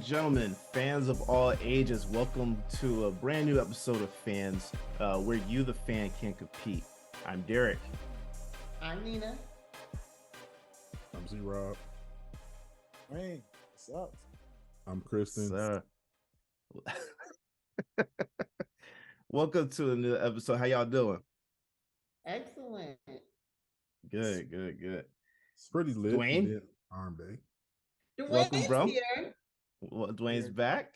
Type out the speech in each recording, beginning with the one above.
gentlemen, fans of all ages, welcome to a brand new episode of Fanz, where you, the fan, can compete. I'm Derrick. I'm Nina. I'm Z-Rob. Dwayne, what's up? I'm Kristen. Sir. Welcome to a new episode. How y'all doing? Excellent. Good. It's pretty lit. Dwayne? Arm Day. Welcome, Dwayne's bro. here. Well, Dwayne's Yeah. back.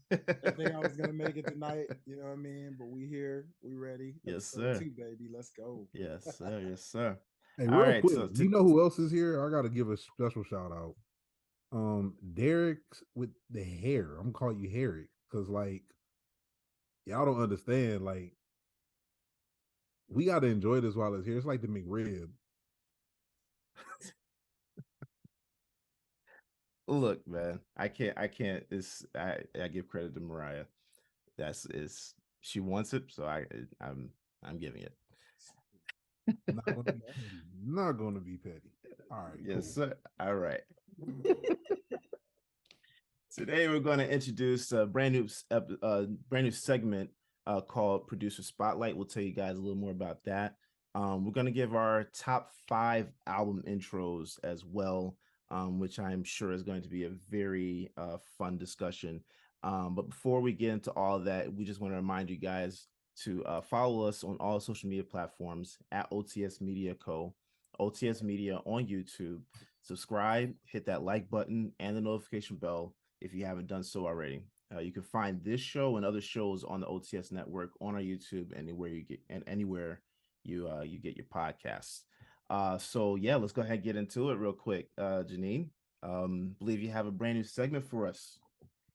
I think I was gonna make it tonight, you know what I mean? But we here, we ready. Yes, Episode sir. 2, baby. Let's go. Yes, sir. Hey, All real right, quick, so you know who else is here? I got to give a special shout out. Derrick with the hair. I'm calling you Harry because, like, y'all don't understand. Like, we got to enjoy this while it's here. It's like the McRib. Look, man, I can't. I give credit to Mariah. She wants it, so I'm giving it. Not gonna be petty. All right. Yes, cool. sir. All right. Today we're going to introduce a brand new segment called Producer Spotlight. We'll tell you guys a little more about that. We're going to give our top 5 album intros as well, which I'm sure is going to be a very fun discussion. But before we get into all of that, we just want to remind you guys to follow us on all social media platforms at OTS Media Co. OTS Media on YouTube. Subscribe, hit that like button and the notification bell if you haven't done so already. You can find this show and other shows on the OTS network on our YouTube, anywhere you get your podcasts. So yeah, let's go ahead and get into it real quick. Janine, believe you have a brand new segment for us.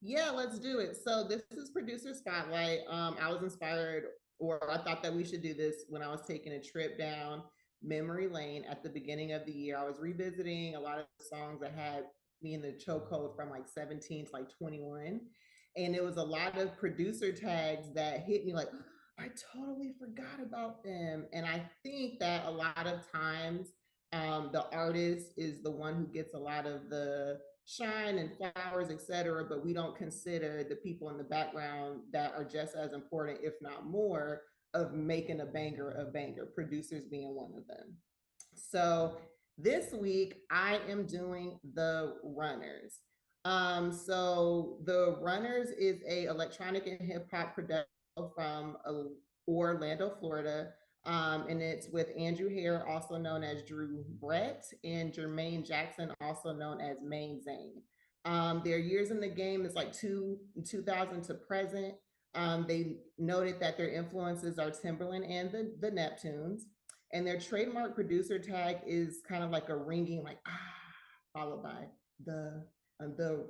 Yeah, let's do it. So this is Producer Spotlight. I was inspired, or I thought that we should do this when I was taking a trip down memory lane at the beginning of the year. I was revisiting a lot of the songs that had me in the chokehold from like 17 to like 21. And it was a lot of producer tags that hit me like, I totally forgot about them. And I think that a lot of times the artist is the one who gets a lot of the shine and flowers, etc., but we don't consider the people in the background that are just as important, if not more, of making a banger, producers being one of them. So this week I am doing The Runners. So The Runners is a electronic and hip hop production from Orlando, Florida. And it's with Andrew Hare, also known as Drew Brett, and Jermaine Jackson, also known as Main Zane. Their years in the game is like 2000 to present. They noted that their influences are Timberland and the Neptunes. And their trademark producer tag is kind of like a ringing, like, followed by the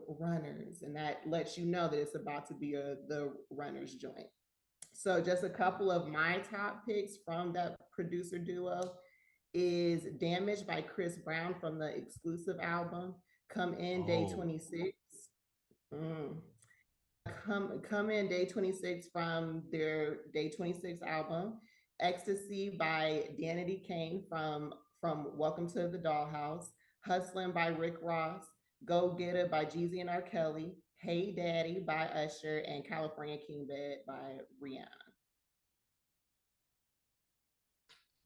Runners. And that lets you know that it's about to be the Runners joint. So just a couple of my top picks from that producer duo is Damaged by Chris Brown from the exclusive album Come In Day 26. Come In Day 26 from their Day 26 album. Ecstasy by Danity Kane from Welcome to the Dollhouse. Hustlin' by Rick Ross. Go Get It by Jeezy and R. Kelly. Hey Daddy by Usher, and California King Bed by Rihanna.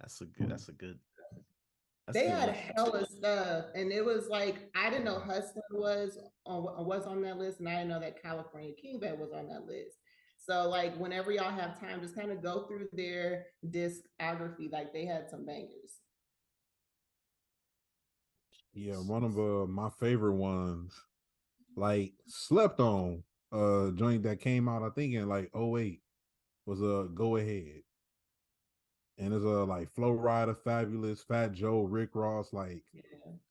That's a good. They had hella stuff, and it was like I didn't know Hustler was on that list, and I didn't know that California King Bed was on that list. So like whenever y'all have time, just kind of go through their discography. Like they had some bangers. Yeah, one of my favorite ones, like slept on, joint that came out, I think in like '08, was Go Ahead. And it's like Flow Rider, Fabulous, Fat Joe, Rick Ross, like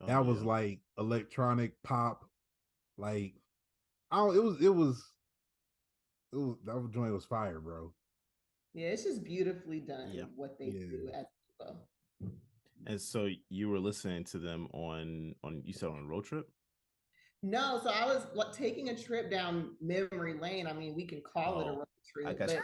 that was like electronic pop, like that joint was fire, bro. Yeah, it's just beautifully done what they do as well. And so you were listening to them on you said on a road trip? No, so I was taking a trip down memory lane. I mean, we can call it a road trip, but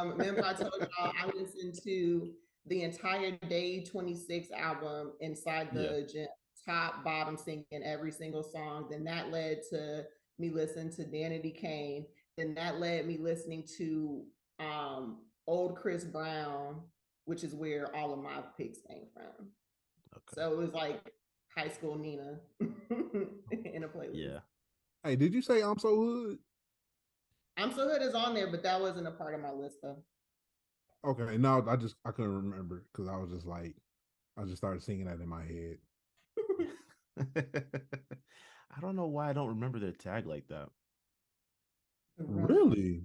remember I told y'all I listened to the entire Day 26 album inside the gym, top, bottom, singing every single song. Then that led to me listen to Danity Kane. Then that led me listening to old Chris Brown, which is where all of my picks came from. Okay. So it was like high school Nina in a playlist. Yeah. Hey, did you say I'm So Hood? I'm So Hood is on there, but that wasn't a part of my list though. Okay, no, I couldn't remember because I was just like, I just started singing that in my head. I don't know why I don't remember their tag like that. Really?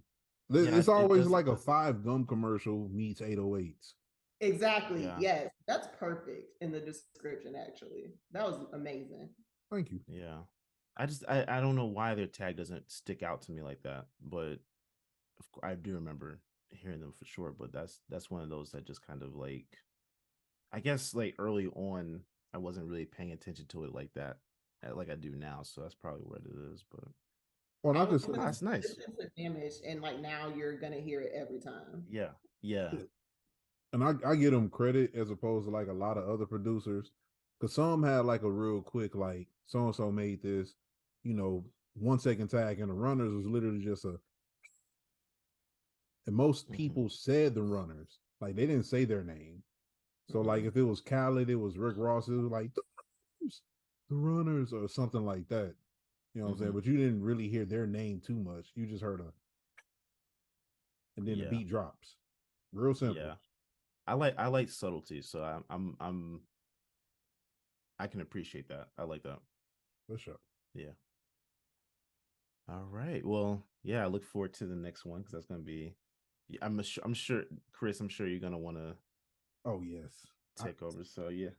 Yeah, it's always like a 5 gum commercial meets 808s. Exactly. Yeah. Yes. That's perfect in the description, actually. That was amazing. Thank you. Yeah. I don't know why their tag doesn't stick out to me like that, but I do remember hearing them for sure. But that's one of those that just kind of like, I guess like early on, I wasn't really paying attention to it like that, like I do now. So that's probably what it is. But well, I just that's nice. Damage, and like now you're gonna hear it every time. Yeah, yeah. And I give them credit as opposed to like a lot of other producers, because some had like a real quick like so and so made this, 1 second tag, and the runners was literally just a. And most people said the runners, like they didn't say their name. So like if it was Khaled, it was Rick Ross, it was like the runners or something like that. You know what I'm saying? But you didn't really hear their name too much. You just heard and then the beat drops. Real simple. Yeah. I like subtlety, so I can appreciate that. I like that. For sure. Yeah. All right. Well, yeah, I look forward to the next one because that's gonna be. I'm sure, Chris. I'm sure you're gonna want to. Oh yes. Take over. So yeah.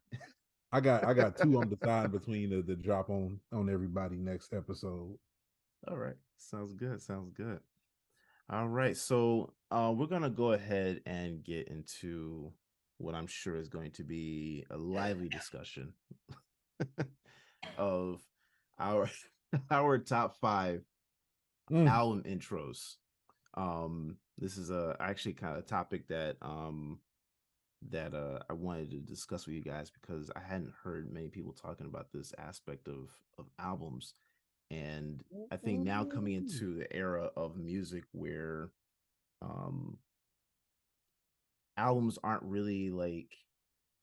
I got 2 on the side between the drop on everybody next episode. All right. Sounds good. Sounds good. All right. So we're gonna go ahead and get into what I'm sure is going to be a lively discussion of our top 5 album intros. This is actually kind of a topic that I wanted to discuss with you guys because I hadn't heard many people talking about this aspect of albums. And I think now coming into the era of music where albums aren't really like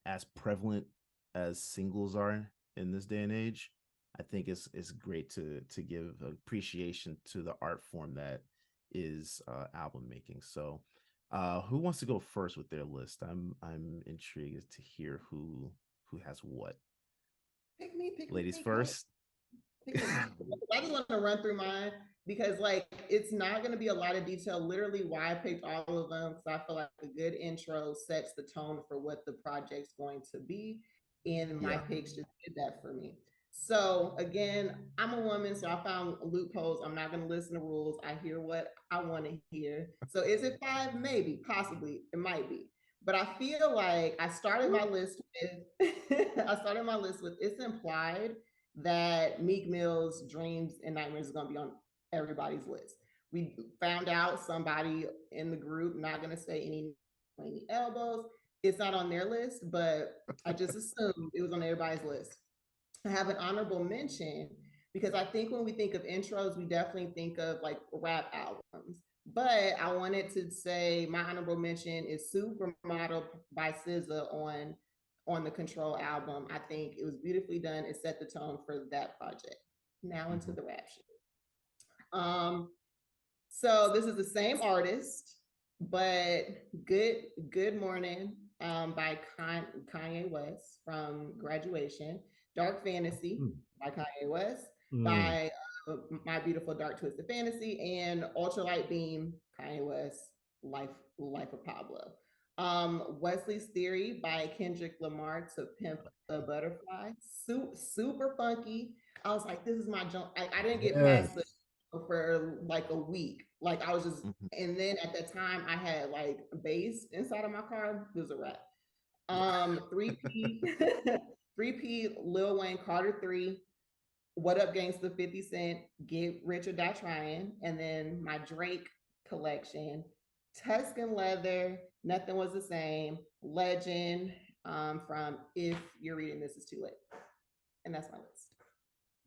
as prevalent as singles are in this day and age, I think it's great to give appreciation to the art form that is album making. So who wants to go first with their list? I'm intrigued to hear who has what. Pick me, ladies first. I just want to run through mine because like it's not going to be a lot of detail. Literally why I picked all of them, because I feel like a good intro sets the tone for what the project's going to be, and my picks just did that for me. So again, I'm a woman, so I found loopholes. I'm not going to listen to rules. I hear what I want to hear. So is it 5? Maybe, possibly, it might be. But I feel like I started my list with it's implied that Meek Mill's Dreams and Nightmares is going to be on everybody's list. We found out somebody in the group, not going to say any elbows, it's not on their list, but I just assumed it was on everybody's list. I have an honorable mention because I think when we think of intros, we definitely think of like rap albums. But I wanted to say my honorable mention is Supermodel by SZA on the Control album. I think it was beautifully done. It set the tone for that project. Now into the rap shit. So this is the same artist, but Good Morning by Kanye West from Graduation. Dark Fantasy by Kanye West, by My Beautiful Dark Twisted Fantasy, and Ultralight Beam, Kanye West, Life of Pablo. Wesley's Theory by Kendrick Lamar to Pimp a Butterfly. Super funky. I was like, this is my jump. I didn't get past the for like a week. Like I was just, and then at that time I had like bass inside of my car. It was a wrap. 3P, 3P, Lil Wayne, Carter 3, What Up Gangsta, 50 Cent, Get Rich or Die Trying, and then my Drake collection, Tuscan Leather, Nothing Was the Same, Legend, from If You're Reading This Is Too Late. And that's my list.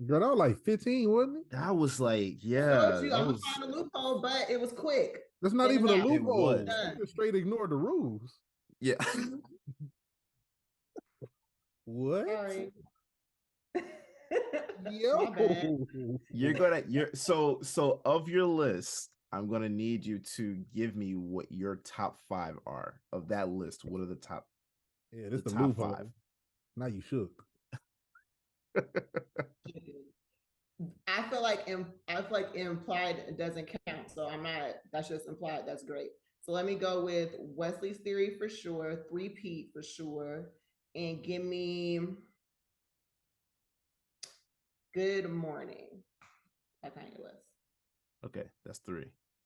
Girl, that was like 15, wasn't it? That was like, I yeah, told you that I'm gonna was find a loophole, but it was quick. That's not In even and a out. it loophole. was. You just straight ignore the rules. Yeah. What? Sorry. Yo. My bad. You're so of your list, I'm gonna need you to give me what your top 5 are of that list. What are the top Yeah, this the the top loophole. 5? Now you shook. I feel like implied doesn't count. So I'm not, that's just implied. That's great. So let me go with Wesley's Theory for sure, Three-Peat for sure, and give me Good Morning by Kanye West. Okay, that's 3.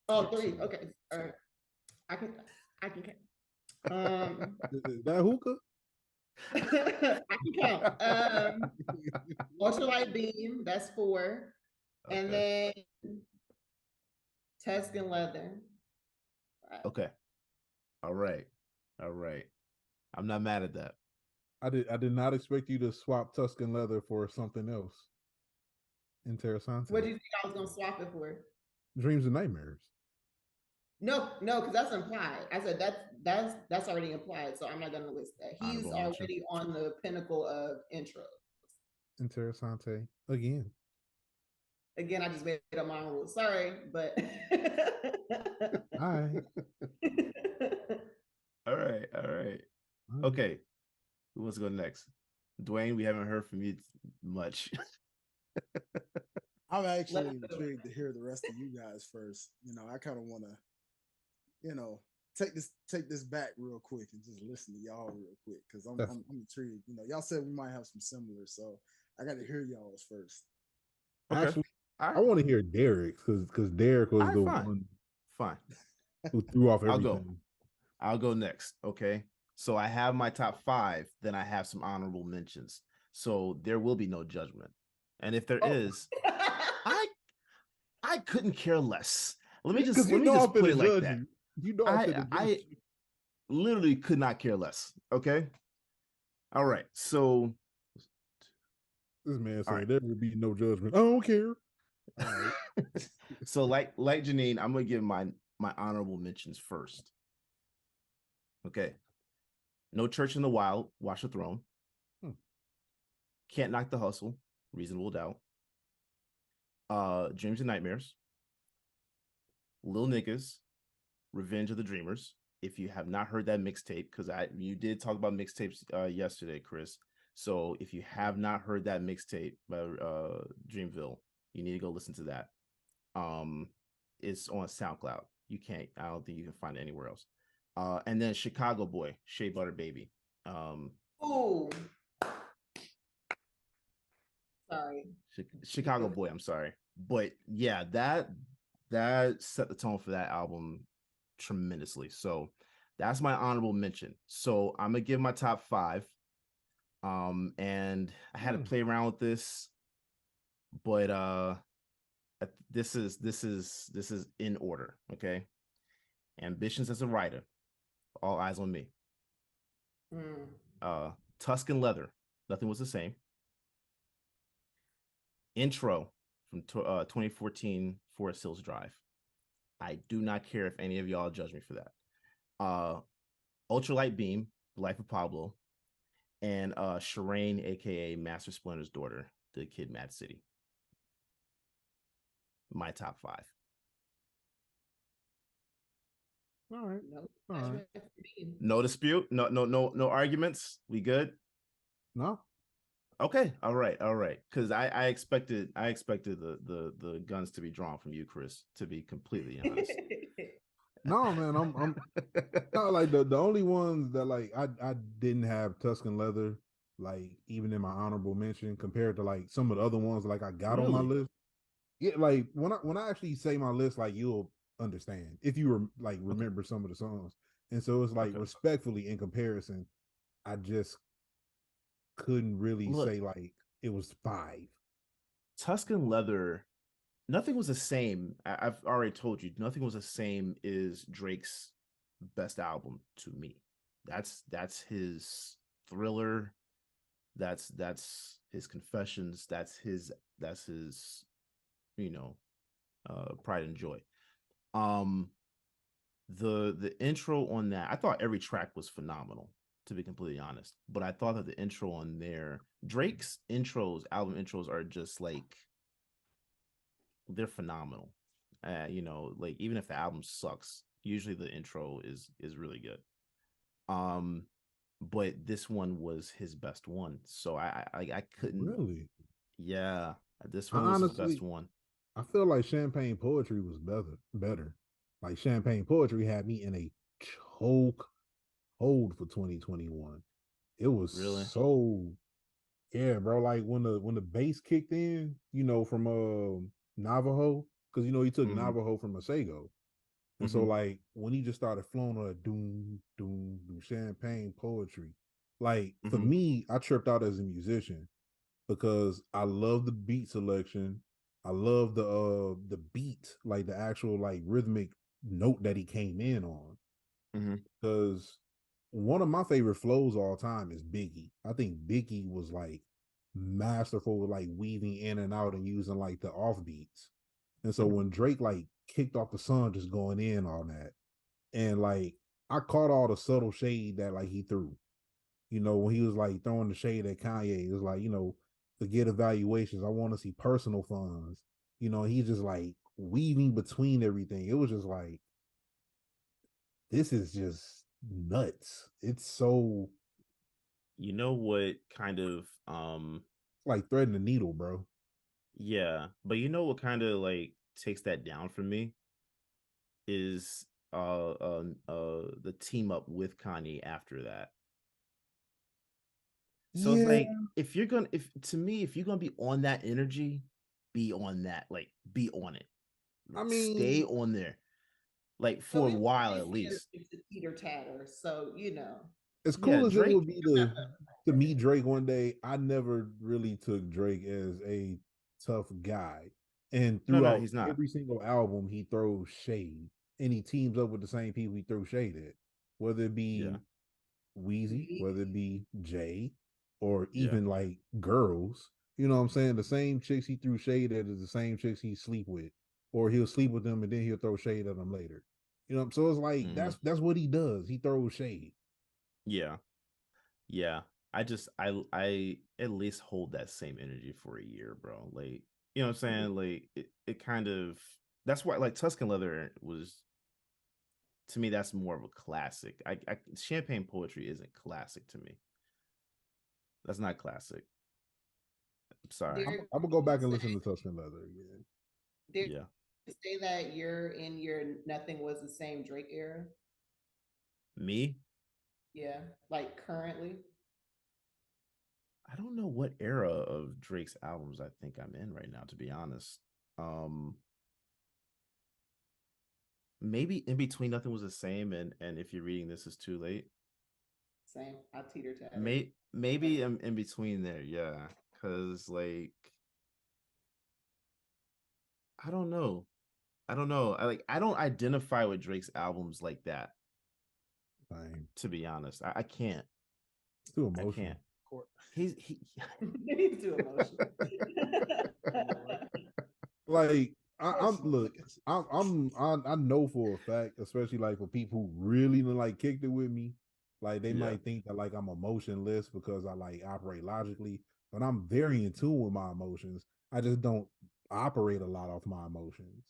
Oh, You're 3. 2. Okay. All right. I can count. Is that hookah? I can count. Ultralight Beam, that's 4. And Okay. then Tuscan Leather. 5. Okay. All right. All right. I'm not mad at that. I did not expect you to swap Tuscan leather for something else. Interessante. What do you think I was gonna swap it for? Dreams and nightmares. No, because that's implied. I said that's already implied, so I'm not gonna list that. He's Honorable mention. already on the pinnacle of intro. Interessante again. Again, I just made up my own rules. Sorry, but All right. All right. All right. Okay. Who wants to go next? Dwayne, we haven't heard from you much. I'm actually intrigued to hear the rest of you guys first. I kind of want to, take this back real quick and just listen to y'all real quick because I'm intrigued. Y'all said we might have some similar, so I got to hear y'all's first. Okay. Actually, All right. I want to hear Derrick's because Derrick was the one Fine. who threw off everything. I'll go next. Okay. So I have my top 5, then I have some honorable mentions. So there will be no judgment. And if there is, I couldn't care less. Let me just put it like that. I literally could not care less. Okay. All right. So this man said there will be no judgment. I don't care. All right. So like Janean, I'm gonna give my honorable mentions first. Okay. No Church in the Wild, Watch the Throne. Can't Knock the Hustle, Reasonable Doubt. Dreams and Nightmares. Lil Niggas, Revenge of the Dreamers. If you have not heard that mixtape, because you did talk about mixtapes yesterday, Chris. So if you have not heard that mixtape by Dreamville, you need to go listen to that. It's on SoundCloud. I don't think you can find it anywhere else. And then Chicago Boy, Shea Butter Baby. Oh, sorry. Chicago Boy, I'm sorry. But yeah, that set the tone for that album tremendously. So that's my honorable mention. So I'm gonna give my top 5. And I had to play around with this, but this is in order. Okay. Ambitions as a writer, All Eyes on Me. Tuscan Leather, Nothing Was the Same. Intro from 2014, Forest Hills Drive. I do not care if any of y'all judge me for that. Ultralight Beam, The Life of Pablo, and Shireen, aka Master Splinter's daughter, The Kid, Mad City. My top 5. All right. No dispute. No arguments. We good? No. Okay. All right. Because I expected the guns to be drawn from you, Chris. To be completely honest. No, man. I'm not like the only ones that like I didn't have Tuscan Leather like even in my honorable mention compared to like some of the other ones like I got on my list. Yeah, like when I actually say my list, like you'll understand if you remember some of the songs. And so it's like respectfully in comparison, I just couldn't really say like it was 5. Tuscan Leather, Nothing Was the Same. I've already told you, Nothing Was the Same is Drake's best album to me. That's his Thriller. That's his confessions. That's his, you know, pride and joy. Um, the intro on that, I thought every track was phenomenal, to be completely honest. But I thought that the intro on there, Drake's intros, album intros, are just like they're phenomenal. You know, like even if the album sucks, usually the intro is really good. Um, but this one was his best one, so I couldn't. Really? Yeah, this I one was his best honestly, one. I feel like Champagne Poetry was better. Like Champagne Poetry had me in a choke hold for 2021. It was Really? so yeah, bro. Like when the bass kicked in, from Navajo, because he took Mm-hmm. Navajo from Masego. And so Mm-hmm. like when he just started flowing on a doom, doom, doom, Champagne Poetry, like for Mm-hmm. me, I tripped out as a musician because I love the beat selection. I love the beat, like the actual like rhythmic note that he came in on. Mm-hmm. Because one of my favorite flows all time is Biggie. I think Biggie was like masterful with like weaving in and out and using like the off beats. And so when Drake like kicked off the song just going in on that, and like I caught all the subtle shade that like he threw. When he was like throwing the shade at Kanye, it was like, forget evaluations. I want to see personal funds. He's just like weaving between everything. It was just like, this is just nuts. It's so You know what kind of like threading the needle, bro. yeah, but you know what kind of like takes that down for me is the team up with Kanye after that. So it's Yeah. like if you're gonna if to me if you're gonna be on that energy, be on that, like be on it, I stay mean, on there, like But for a we've while already at seen least. it teeter tatter, so as Yeah, cool as it Drake. would be to meet Drake one day, I never really took Drake as a tough guy. And No, throughout he's not. every single album, he throws shade and he teams up with the same people he throws shade at, whether it Yeah, be Wheezy, whether it be Jay, or yeah. even like girls. You know what I'm saying? The same chicks he threw shade at is the same chicks he sleep with, or he'll sleep with them and then he'll throw shade at them later. So it's like Mm-hmm. that's what he does. He throws shade. Yeah, yeah. I at least hold that same energy for a year, bro. Like, you know what I'm saying? Like it kind of that's why like Tuscan Leather was, to me, that's more of a classic. I Champagne Poetry isn't classic to me. That's not classic. I'm sorry. I'm, Derek, I'm gonna go back and listen to Tuscan Leather again. Derek, Yeah. say that you're in your nothing was the same Drake era. Me? Yeah, like currently. I don't know what era of Drake's albums I think I'm in right now, to be honest. Um Maybe In Between Nothing Was the Same, and If You're Reading This Is Too Late. Same. I teeter tatter. Maybe I'm in between there, yeah. Cause like I don't know. I don't know. I don't identify with Drake's albums like that, Fine. to be honest. I can't. It's too I can't. emotional. He He's too emotional. Like I'm Personal. look, Look at I know for a fact, especially like for people who really like kicked it with me, like they yeah. might think that like I'm emotionless because I like operate logically, but I'm very in tune with my emotions. I just don't operate a lot off my emotions.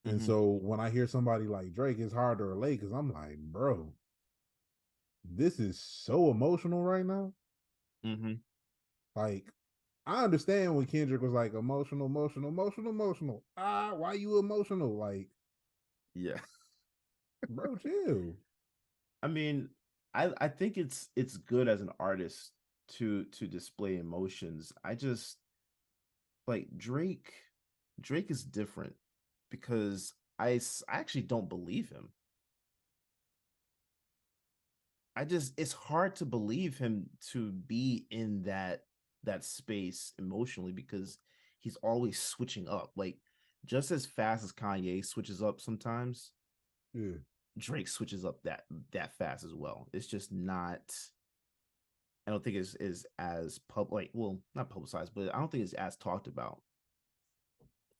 And Mm-hmm. so when I hear somebody like Drake, it's hard to relate because I'm like, bro, this is so emotional right now. Mm-hmm. Like, I understand when Kendrick was like emotional, emotional, emotional, emotional. Why you emotional? Like, Yeah. bro, chill. I mean, I think it's good as an artist to display emotions. I just like Drake is different because I actually don't believe him. It's hard to believe him to be in that space emotionally because he's always switching up. Like just as fast as Kanye switches up sometimes, Yeah. Drake switches up that fast as well. It's just not. I don't think is as well, not publicized, but I don't think it's as talked about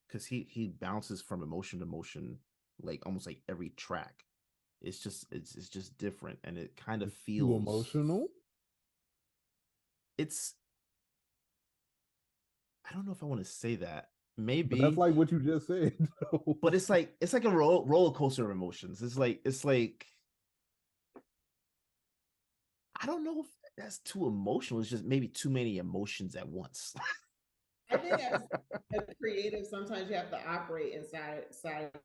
because he bounces from emotion to emotion like almost like every track. It's just different, and it kind of It's too feels emotional. it's I don't know if I want to say that. But that's Maybe, like what you just said. but it's like a roller coaster of emotions. It's like I don't know if that's too emotional. It's just maybe too many emotions at once. I think as a creative, sometimes you have to operate inside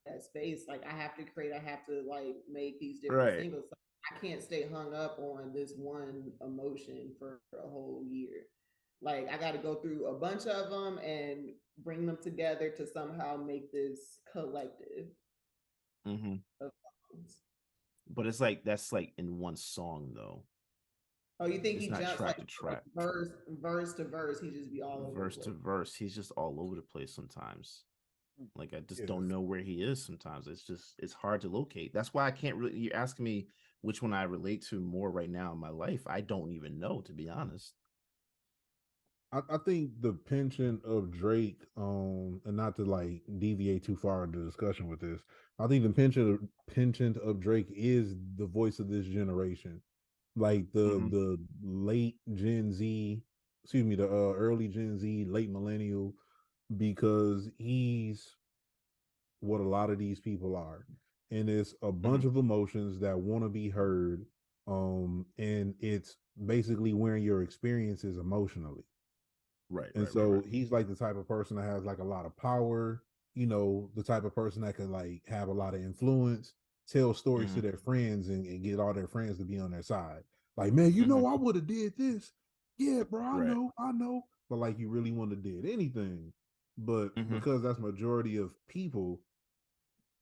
that space. Like I have to create, I have to like make these different Right. singles. So I can't stay hung up on this one emotion for a whole year. Like I got to go through a bunch of them and bring them together to somehow make this collective Mm-hmm. of songs. But it's like that's like in one song though. Oh, you think It's he not jumps track like to from track, verse to verse? He just be all over the verse to place. verse. He's just all over the place sometimes. Like I just Yes. don't know where he is sometimes. It's hard to locate. That's why I can't really. You're asking me which one I relate to more right now in my life. I don't even know, to be honest. I think the penchant of Drake, and not to like deviate too far in the discussion with this, I think the penchant of Drake is the voice of this generation. Like Mm-hmm. the late Gen Z, excuse me, the early Gen Z, late millennial, because he's what a lot of these people are. And it's a Mm-hmm. bunch of emotions that want to be heard. And it's basically wearing your experiences emotionally. Right, And right, right, right. so he's like the type of person that has like a lot of power, the type of person that can like have a lot of influence, tell stories Mm-hmm. to their friends and get all their friends to be on their side. Like, man, Mm-hmm. I would have did this. Yeah, bro, Right. I know. But like you really wouldn't have did anything. But Mm-hmm. because that's majority of people,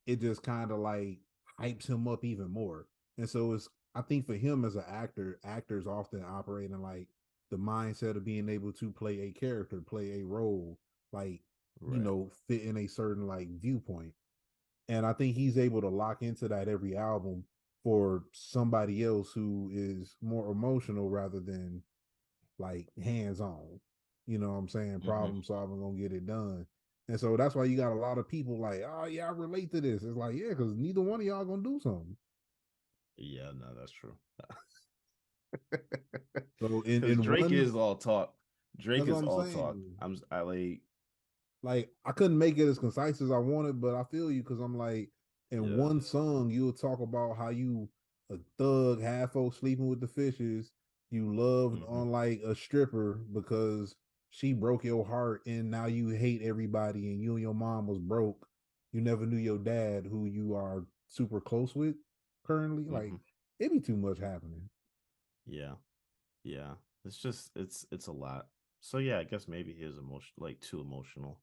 it just kind of like hypes him up even more. And so it's I think for him as an actor, actors often operate in like the mindset of being able to play a character, play a role, like Right. fit in a certain like viewpoint. And I think he's able to lock into that every album for somebody else who is more emotional rather than like hands on. You know what I'm saying? Mm-hmm. Problem solving, gonna get it done. And so that's why you got a lot of people like, oh yeah, I relate to this. It's like, yeah, because neither one of y'all gonna do something. Yeah, no, that's true. So Because in Drake one, is all talk. Drake that's what is I'm all talk. saying. I Like I couldn't make it as concise as I wanted, but I feel you because I'm like, in yeah. one song, you'll talk about how you a thug, half folk sleeping with the fishes. You loved Mm-hmm. on like a stripper because she broke your heart, and now you hate everybody, and you and your mom was broke. You never knew your dad, who you are super close with currently. Like Mm-hmm. it'd be too much happening. Yeah. Yeah. It's just it's a lot. So yeah, I guess maybe he is like too emotional.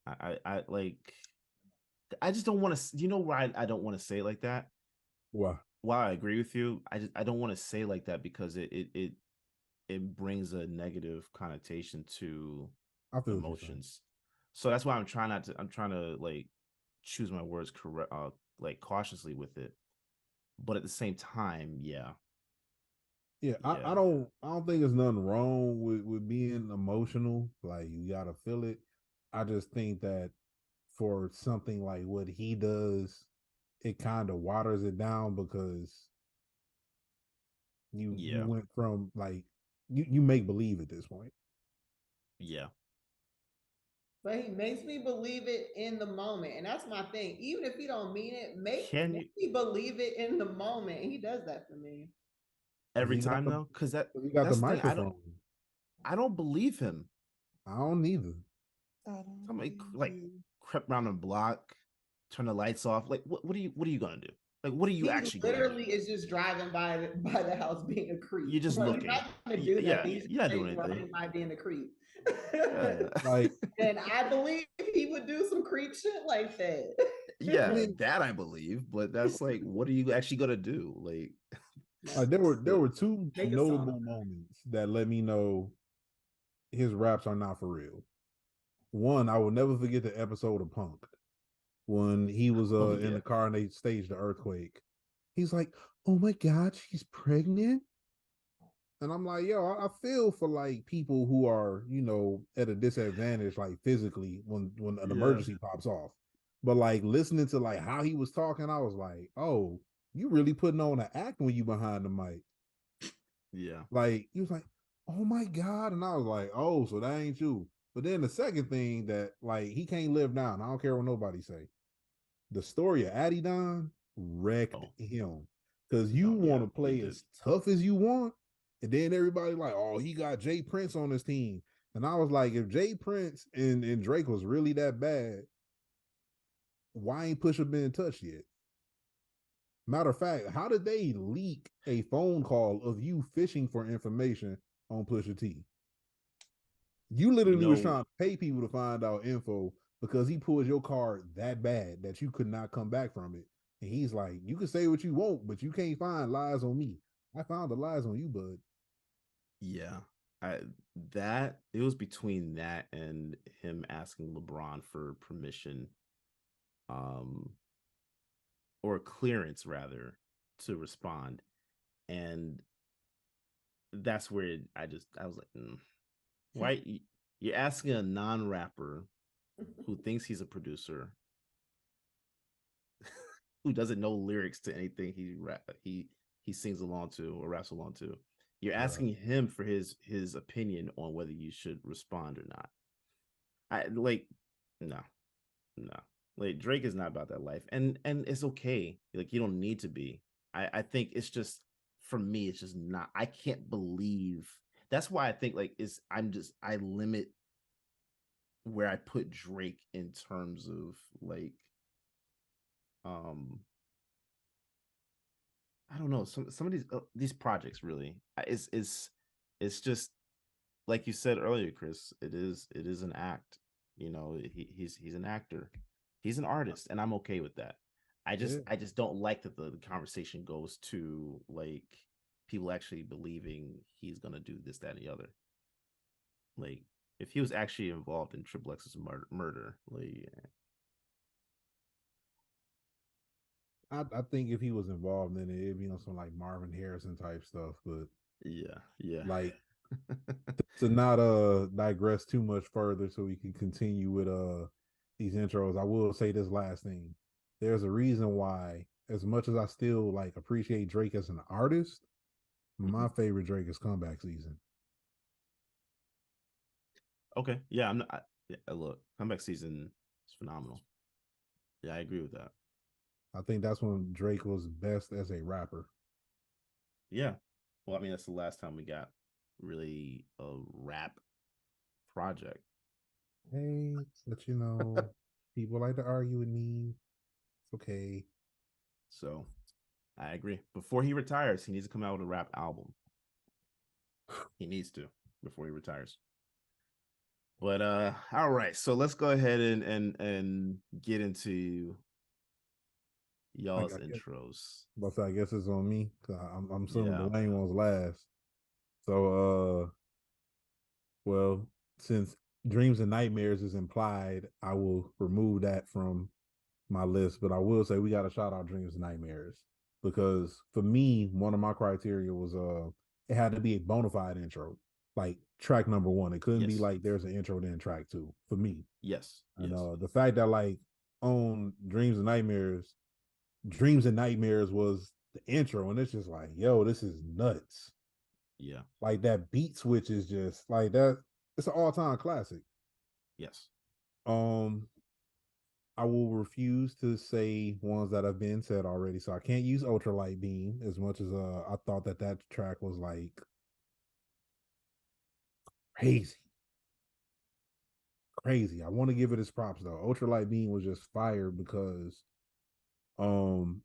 I like I just don't want to. You know why I don't want to say it like that. Wow, While I agree with you, I don't want to say like that because it brings a negative connotation to I feel what you're saying. emotions. So that's why I'm trying not to. I'm trying to like choose my words correct, like cautiously with it. But at the same time, yeah, Yeah, yeah, I don't think there's nothing wrong with being emotional. Like you gotta feel it. I just think that for something like what he does, it kind of waters it down because you yeah, went from like you make believe at this point. yeah. But he makes me believe it in the moment. And that's my thing. Even if he don't mean it, Can you make me believe it in the moment. And he does that for me. Cause every he got time the though? Because cause he got the that's the thing. microphone. I don't believe him. I don't either. I don't Somebody believe like you. crept around the block, turn the lights off. Like what are you gonna do? Like what are you He actually gonna do? literally is just driving by the house being a creep. You're just Like, he's looking. not gonna do that. Yeah, He's just you're not doing straight anything. driving by being a creep. Yeah. Like And I believe he would do some creep shit like that. I Yeah, mean, that I believe, but that's like, what are you actually gonna do? like there The, were two Make a song. notable moments that let me know his raps are not for real. One, I will never forget the episode of Punk when he was oh in yeah, the car and they staged the earthquake. He's like, "Oh my god, she's pregnant." And I'm like, yo, I feel for like people who are, at a disadvantage, like physically, when an Yeah. emergency pops off. But like listening to like how he was talking, I was like, oh, you really putting on an act when you behind the mic. Yeah. Like he was like, oh my God. And I was like, oh, so that ain't you. But then the second thing that like he can't live down. I don't care what nobody say. The story of Adidon wrecked Oh, him. Because you oh want yeah, to play as tough as you want. And then everybody like, oh, he got Jay Prince on his team. And I was like, if Jay Prince and Drake was really that bad, why ain't Pusha been in touch yet? Matter of fact, how did they leak a phone call of you fishing for information on Pusha T? You You literally was know, trying to pay people to find out info because he pulled your card that bad that you could not come back from it. And he's like, you can say what you want, but you can't find lies on me. I found the lies on you, bud. yeah. I that it was between that and him asking LeBron for permission, um, or clearance rather, to respond. And that's where I was like, why you're asking a non-rapper who thinks he's a producer who doesn't know lyrics to anything he sings along to or raps along to. You're asking him for his opinion on whether you should respond or not. I like no, no. Like Drake is not about that life. And it's okay. Like you don't need to be. I think it's just for me, it's just not. I can't believe that's why I think like is I limit where I put Drake in terms of like um I don't know some of these projects really it's just like you said earlier, Chris. It is an act. He's an actor. He's an artist, and I'm okay with that. Yeah. I just don't like that the conversation goes to like people actually believing he's gonna do this, that, and the other. Like if he was actually involved in Triple X's murder, like I think if he was involved in it, it'd be on some like Marvin Harrison type stuff. But yeah, yeah. like to not digress too much further so we can continue with these intros, I will say this last thing. There's a reason why, as much as I still like appreciate Drake as an artist, my favorite Drake is Comeback Season. Okay, yeah, I'm not. Yeah, look, comeback season is phenomenal. Yeah, I agree with that. I think that's when Drake was best as a rapper. Yeah. Well, I mean, that's the last time we got really a rap project. Hey, but people like to argue with me. It's okay. So I agree. Before he retires, he needs to come out with a rap album. He needs to before he retires. But all right. So let's go ahead and get into y'all's intros. But I guess it's on me. I'm assuming Yeah. Dwayne was last. So well, since Dreams and Nightmares is implied, I will remove that from my list. But I will say we got to shout out Dreams and Nightmares because for me, one of my criteria was it had to be a bona fide intro, like track number one. It couldn't be like there's an intro then track two for me. Yes. And the fact that like on Dreams and Nightmares was the intro, and it's just like, yo, this is nuts. Yeah. Like that beat switch is just like that. It's an all-time classic. Yes. I will refuse to say ones that have been said already. So I can't use Ultralight Beam as much as I thought that track was like crazy. Crazy. I want to give it its props though. Ultralight Beam was just fire because you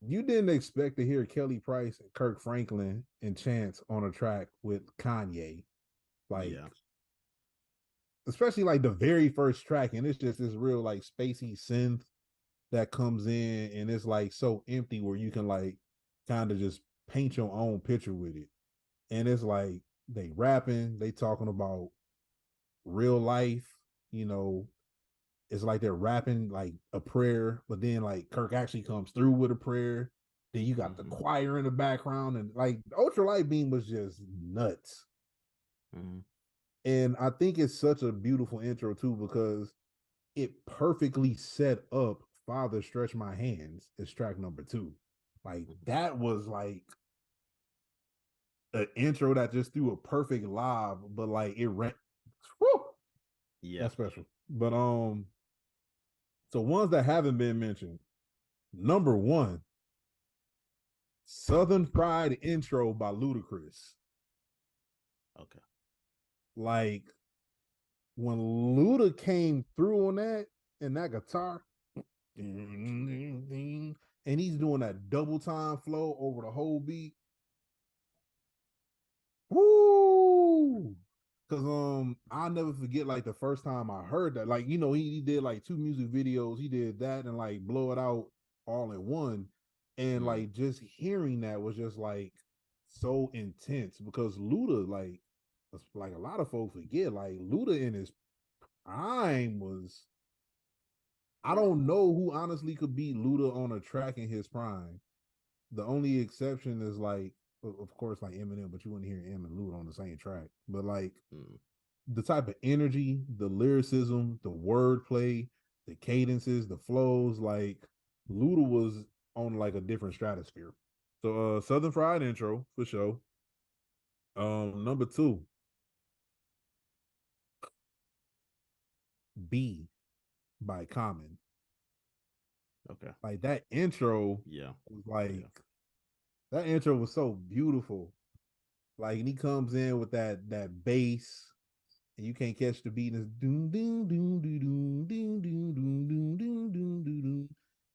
didn't expect to hear Kelly Price and Kirk Franklin and Chance on a track with Kanye. Like especially like the very first track, and it's just this real like spacey synth that comes in and it's like so empty where you can like kind of just paint your own picture with it. And it's like they rapping, they talking about real life, it's like they're rapping like a prayer, but then like Kirk actually comes through with a prayer. Then you got the choir in the background, and like Ultralight Beam was just nuts. And I think it's such a beautiful intro too, because it perfectly set up Father Stretch My Hands as track number 2. Like that was like an intro that just threw a perfect live, but like it ran. Whew, yeah, that's special. But so ones that haven't been mentioned. Number 1, Southern Fried intro by Ludacris. Okay. Like when Luda came through on that and that guitar, and he's doing that double time flow over the whole beat. Woo! Cause I'll never forget like the first time I heard that. Like, he did like 2 music videos. He did that and like Blow It Out all in one. And like just hearing that was just like so intense, because Luda, like a lot of folks forget, like Luda in his prime was, I don't know who honestly could beat Luda on a track in his prime. The only exception is like, of course, like Eminem, but you wouldn't hear Em and Luda on the same track. But like the type of energy, the lyricism, the wordplay, the cadences, the flows, like Luda was on like a different stratosphere. So Southern Fried intro for sure. Number 2, B by Common. Okay. Like that intro was like that intro was so beautiful. Like, and he comes in with that bass, and you can't catch the beat. And it's doom doom doom doom doom doom doom doom doom doom doom doom.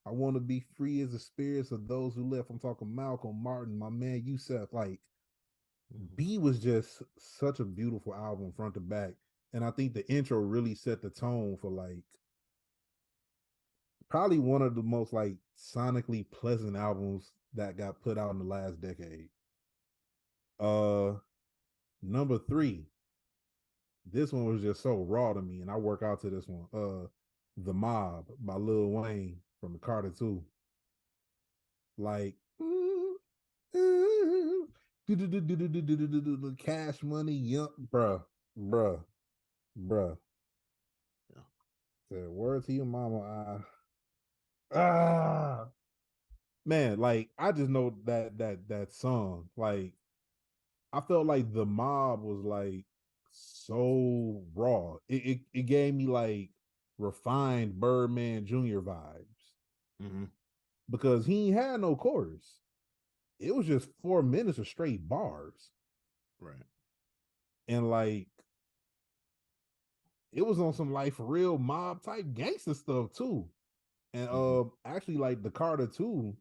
I want to be free as the spirits of those who left. I'm talking Malcolm, Martin, my man Yusef. Like, B was just such a beautiful album front to back. And I think the intro really set the tone for like probably one of the most like sonically pleasant albums that got put out in the last decade. Number 3, this one was just so raw to me, and I work out to this one. The Mob by Lil Wayne from the Carter 2. Like Cash Money, young bruh. Yeah. Said word to your mama. Man, like I just know that song. Like I felt like The Mob was like so raw. It gave me like refined Birdman Jr. vibes. Because he ain't had no chorus. It was just 4 minutes of straight bars. Right. And like it was on some like for real mob type gangster stuff too. And actually like the Carter 2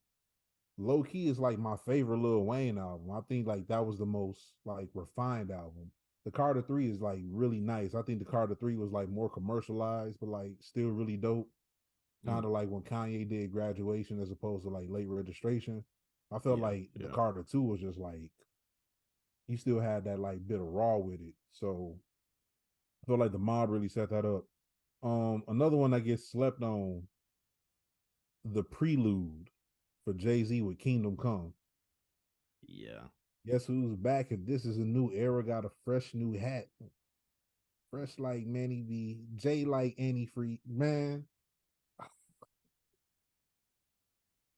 low key is like my favorite Lil Wayne album. I think like that was the most like refined album. The Carter 3 is like really nice. I think the Carter 3 was like more commercialized, but like still really dope. Kind of like when Kanye did Graduation as opposed to like Late Registration. I felt like the Carter 2 was just like, he still had that like bit of raw with it. So I feel like the Mob really set that up. Another one that gets slept on, the Prelude for Jay-Z with Kingdom Come. Yeah. Guess who's back? If this is a new era, got a fresh new hat. Fresh like Manny B. Jay like Annie Free. Man,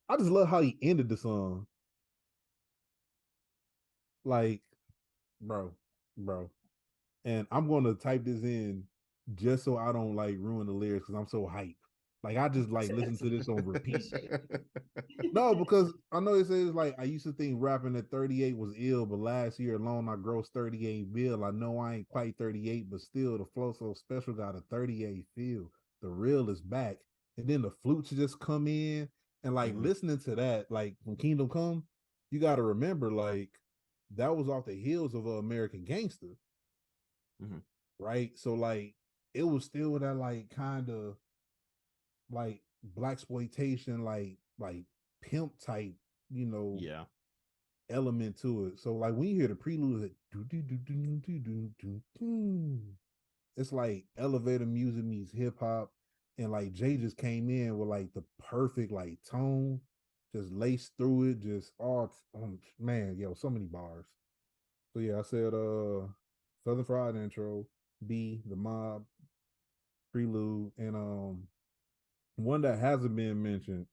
I just love how he ended the song. Like, bro. And I'm gonna type this in just so I don't like ruin the lyrics because I'm so hyped. Like I just like listen to this on repeat. No, because I know it says like I used to think rapping at 38 was ill, but last year alone I grossed 38 bill. I know I ain't quite 38, but still the flow so special got a 38 feel. The real is back. And then the flutes just come in and like listening to that, like from Kingdom Come, you gotta remember like that was off the heels of American Gangster. Right? So like it was still that like kind of like blaxploitation, like pimp type, element to it. So like when you hear the prelude, it's like elevator music meets hip hop, and like Jay just came in with like the perfect like tone. just laced through it, just all man, yo, so many bars. So yeah, I said Southern Fried intro, B, the mob, prelude, and one that hasn't been mentioned.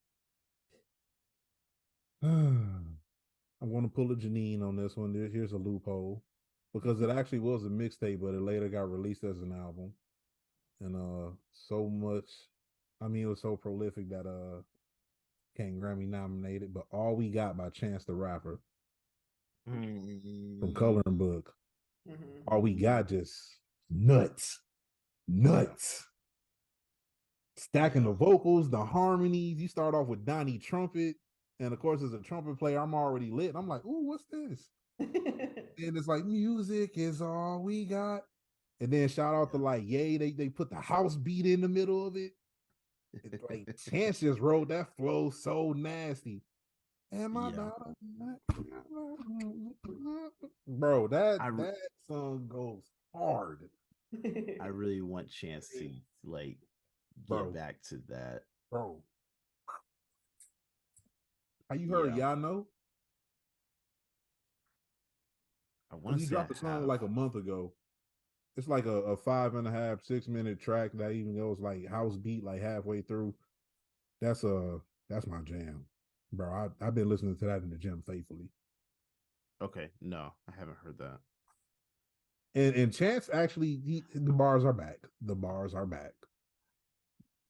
I want to pull a Janean on this one. Here's a loophole because it actually was a mixtape, but it later got released as an album. And so much, I mean, it was so prolific that came Grammy nominated. But All We Got by Chance the Rapper from Coloring Book. All We Got just nuts, nuts. Stacking the vocals, the harmonies. You start off with Donnie Trumpet. And of course, as a trumpet player, I'm already lit. And I'm like, ooh, what's this? And it's like, music is all we got. And then shout out to like, yay, they put the house beat in the middle of it. It's like Chance just wrote that flow so nasty. Am I about bro, that song goes hard. I really want Chance to like get back to that. Bro. How you heard y'all know? I want to he dropped the song like a month ago. It's like a 5.5, 6 minute track that even goes like house beat like halfway through. That's my jam, bro. I've been listening to that in the gym faithfully. Okay, no, I haven't heard that. And Chance actually, the bars are back. The bars are back.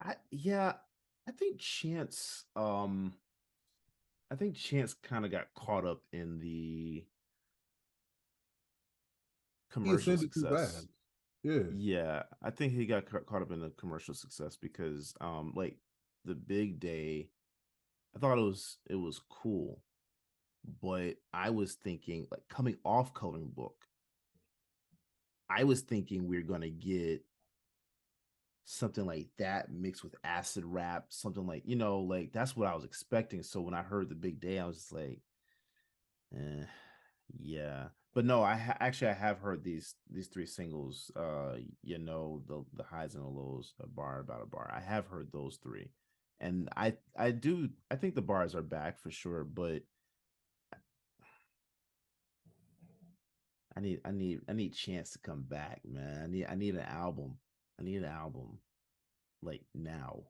I think Chance kind of got caught up in the commercial success. Yeah, I think he got caught up in the commercial success because like the big day, I thought it was cool, but I was thinking like coming off Coloring Book, I was thinking we're gonna get something like that mixed with acid rap, something like, like that's what I was expecting. So when I heard the big day, I was just like, yeah. But no, I have heard these three singles, the highs and the lows, a bar about a bar. I have heard those three. And I think the bars are back for sure, but I need Chance to come back, man. I need an album. I need an album like now.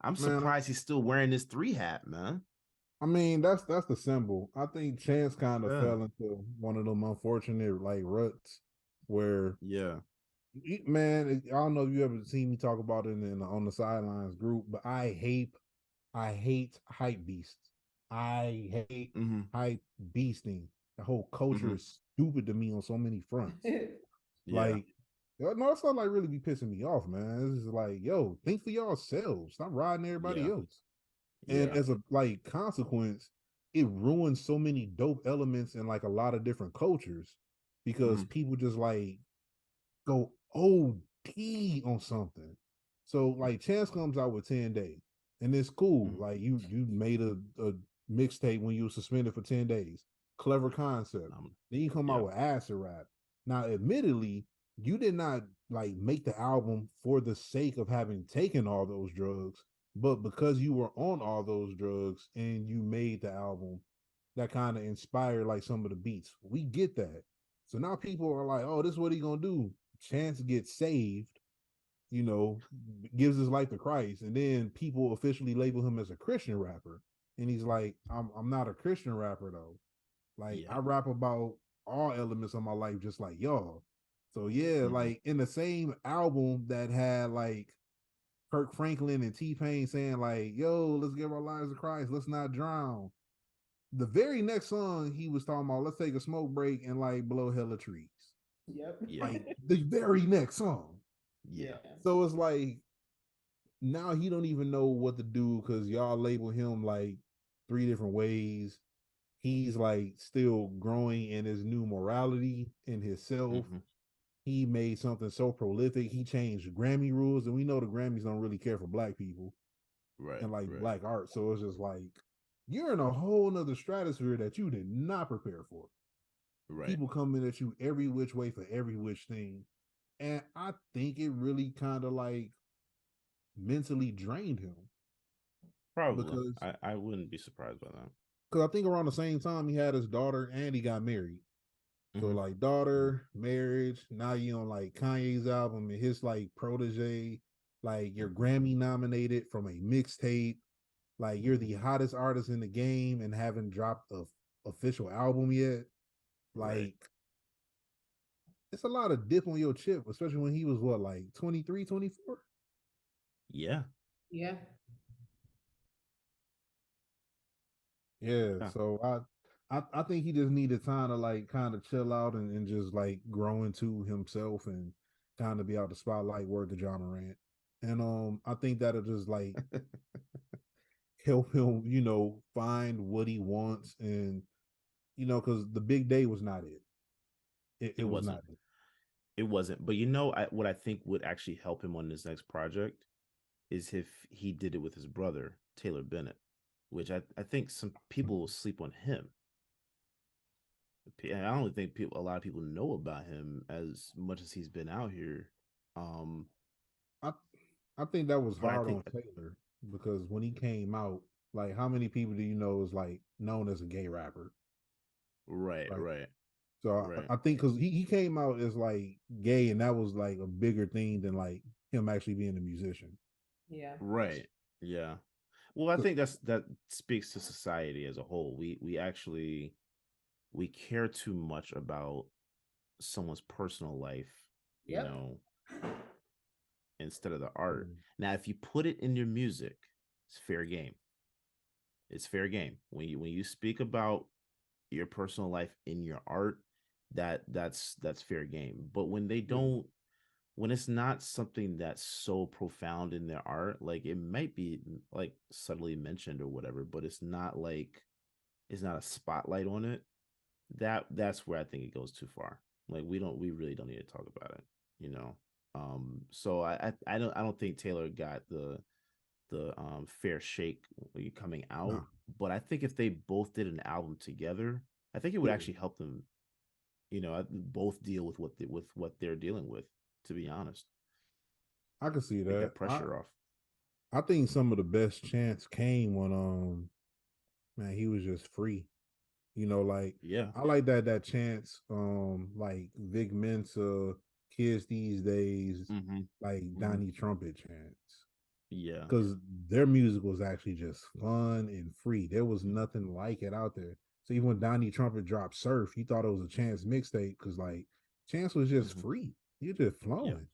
I'm surprised he's still wearing this 3 hat, man. I mean, that's the symbol. I think Chance kind of fell into one of them unfortunate like ruts where man, I don't know if you ever seen me talk about it in on the sidelines group, but I hate hype beasts. I hate hype beasting. The whole culture is stupid to me on so many fronts. Like, no, it's not like really be pissing me off, man. It's just like, yo, think for yourselves. Stop riding everybody else. And as a like consequence, it ruins so many dope elements in like a lot of different cultures because people just like go OD on something. So like Chance comes out with 10 days and it's cool. Like you made a mixtape when you were suspended for 10 days. Clever concept. Then you come out with acid rap. Now, admittedly, you did not like make the album for the sake of having taken all those drugs, but because you were on all those drugs and you made the album, that kind of inspired like some of the beats. We get that. So now people are like, oh, this is what he gonna do. Chance gets saved, gives his life to Christ, and then people officially label him as a Christian rapper. And he's like, I'm not a Christian rapper though. Like I rap about all elements of my life just like y'all. So like in the same album that had like Kirk Franklin and T-Pain saying like, yo, let's give our lives to Christ, let's not drown. The very next song he was talking about, let's take a smoke break and like blow hella trees. Like the very next song. So it's like now he don't even know what to do because y'all label him like 3 different ways. He's like still growing in his new morality in himself. He made something so prolific. He changed Grammy rules, and we know the Grammys don't really care for black people, and like black art. So it's just like you're in a whole nother stratosphere that you did not prepare for. People coming at you every which way for every which thing, and I think it really kind of like mentally drained him. Probably. because I wouldn't be surprised by that. I think around the same time he had his daughter and he got married. So Mhm. like daughter, marriage, now you on like Kanye's album and his like protege, like you're Grammy nominated from a mixtape, like you're the hottest artist in the game and haven't dropped a official album yet. Right. Like it's a lot of dip on your chip, especially when he was what, like 23, 24. Yeah. Yeah. Yeah. Yeah. So I think he just needed time to like kind of chill out and just like grow into himself and kind of be out the spotlight, word to John Morant. And I think that'll just like help him, find what he wants and because the big day was not it. It It was wasn't. not it. It wasn't. But what I think would actually help him on this next project is if he did it with his brother, Taylor Bennett, which I think some people will sleep on him. I don't think a lot of people know about him as much as he's been out here. Um, I I think that was but I hard think on Taylor because when he came out, like how many people do you know is like known as a gay rapper? right, Like right, so right, I think because he came out as like gay and that was like a bigger thing than like him actually being a musician. Yeah. right. Yeah. Well, I think that speaks to society as a whole. We actually we care too much about someone's personal life, you Yep. know, instead of the art. Mm. Now, if you put it in your music, it's fair game. It's fair game. When you speak about your personal life in your art, that's fair game. But when they Yeah. don't, when it's not something that's so profound in their art, like it might be like subtly mentioned or whatever, but it's not a spotlight on it. That's where I think it goes too far. Like we really don't need to talk about it, you know. So I don't think Taylor got the fair shake coming out, No. but I think if they both did an album together, I think it would Yeah. actually help them, both deal with with what they're dealing with. To be honest, I can see take that. that pressure off. I think some of the best chance came when man, he was just free. Like Yeah. I like that chance, like Vic Mensa, Kids These Days, Mm-hmm. like Mm-hmm. Donnie Trumpet chance. Yeah. Because their music was actually just fun and free. There was nothing like it out there. So even when Donnie Trumpet dropped Surf, you thought it was a Chance mixtape because like Chance was just Mm-hmm. free. You just Yeah. flowing.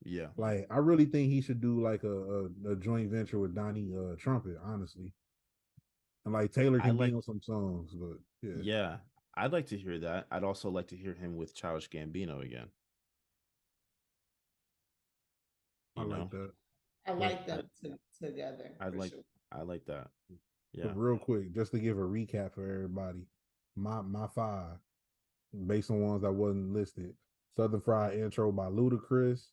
Yeah. Like I really think he should do like a joint venture with Donnie Trumpet, honestly. And like Taylor I can be like. on some songs, but yeah, Yeah. I'd like to hear that. I'd also like to hear him with Childish Gambino again. I You like know, that. I But like them together I for like sure. I like that. but Yeah. real quick, just to give a recap for everybody, my five, based on ones that wasn't listed. Southern Fried Intro by Ludacris,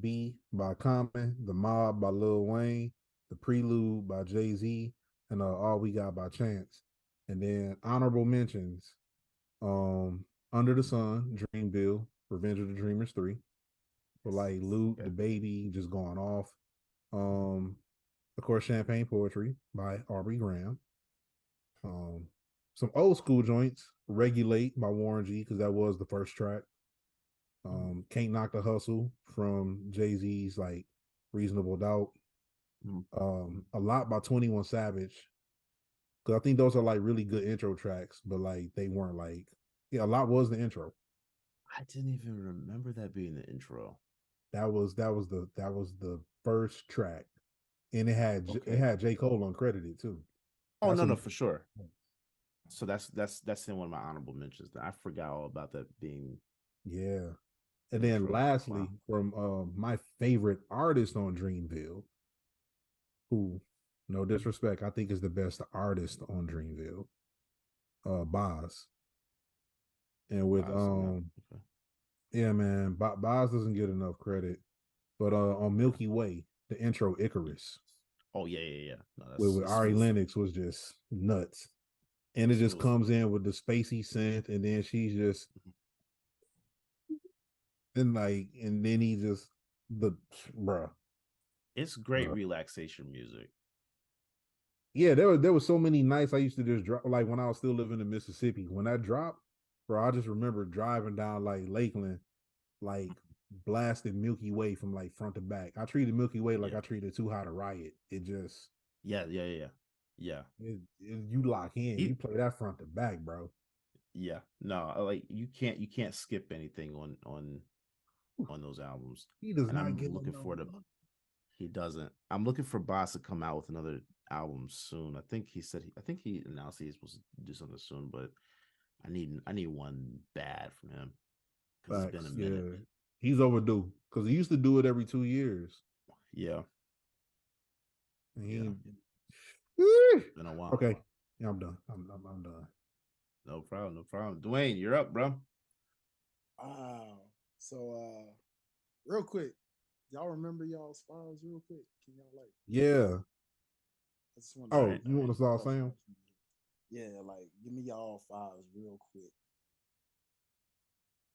B by Common, The Mob by Lil Wayne, The Prelude by Jay-Z, and All We Got by Chance. And then honorable mentions, Under the Sun, Dreamville, Revenge of the Dreamers 3, for like Luke, Okay. the baby just going off. Um, of course, Champagne Poetry by Aubrey Graham. Um, some old school joints, Regulate by Warren G, because that was the first track. Can't Knock the Hustle from Jay-Z's like Reasonable Doubt. Mhm. A Lot by 21 Savage. Because I think those are like really good intro tracks, but like they weren't like, yeah, A Lot was the intro. I didn't even remember that being the intro. That was the first track. And it Okay. had J. Cole uncredited too. Oh That's no, a no, for sure. So that's in one of my honorable mentions. I forgot all about that being yeah. And the then intro. lastly, Wow. from my favorite artist on Dreamville, who, no disrespect, I think is the best artist on Dreamville, Boz. And with Yeah. Okay. yeah, man, Boz doesn't get enough credit. But on Milky Way, the intro Icarus Oh yeah, yeah, yeah. No, with that's Ari smooth. Lennox was just nuts. And it just Smooth. comes in with the spacey synth, and then she's just and then he just the bruh, It's great bruh. relaxation music. Yeah, there was so many nights I used to just drop, like when I was still living in Mississippi. When that dropped, bro, I just remember driving down like Lakeland, like blasted Milky Way from like front to back. I treated Milky Way like Yeah. I treated Too Hot to Riot. It just Yeah. you lock in, you He, play that front to back, bro. yeah. No, like you can't skip anything on those albums. He does And not I'm give up looking no. forward to he doesn't. I'm looking for Boss to come out with another album soon. I think he announced he's supposed to do something soon, but I need one bad from him because it's been a Facts, minute. yeah. He's overdue because he used to do it every 2 years. Yeah. And Yeah. he, Been a while. okay. Yeah, I'm done. I'm done. No problem. No problem. Dwayne, you're up, bro. Wow. So real quick, y'all remember y'all's files real quick? Can y'all like Yeah. I just want Oh, Right. you want to start saying? Yeah, like give me y'all files real quick.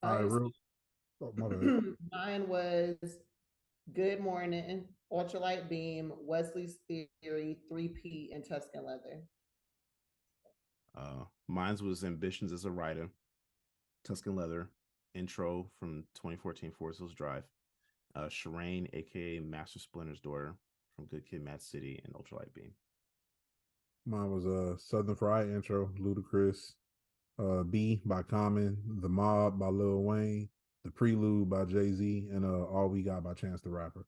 All right, Alright, real. Oh, my bad. Mine was Good Morning, Ultralight Beam, Wesley's Theory, 3P, and Tuscan Leather. Mine's was Ambitions as a Writer, Tuscan Leather, Intro from 2014 Forest Hills Drive, Shireen, aka Master Splinter's daughter from Good Kid, Mad City, and Ultralight Beam. Mine was Southern Fried Intro, Ludacris, B by Common, The Mob by Lil Wayne, The Prelude by Jay-Z, and All We Got by Chance the Rapper.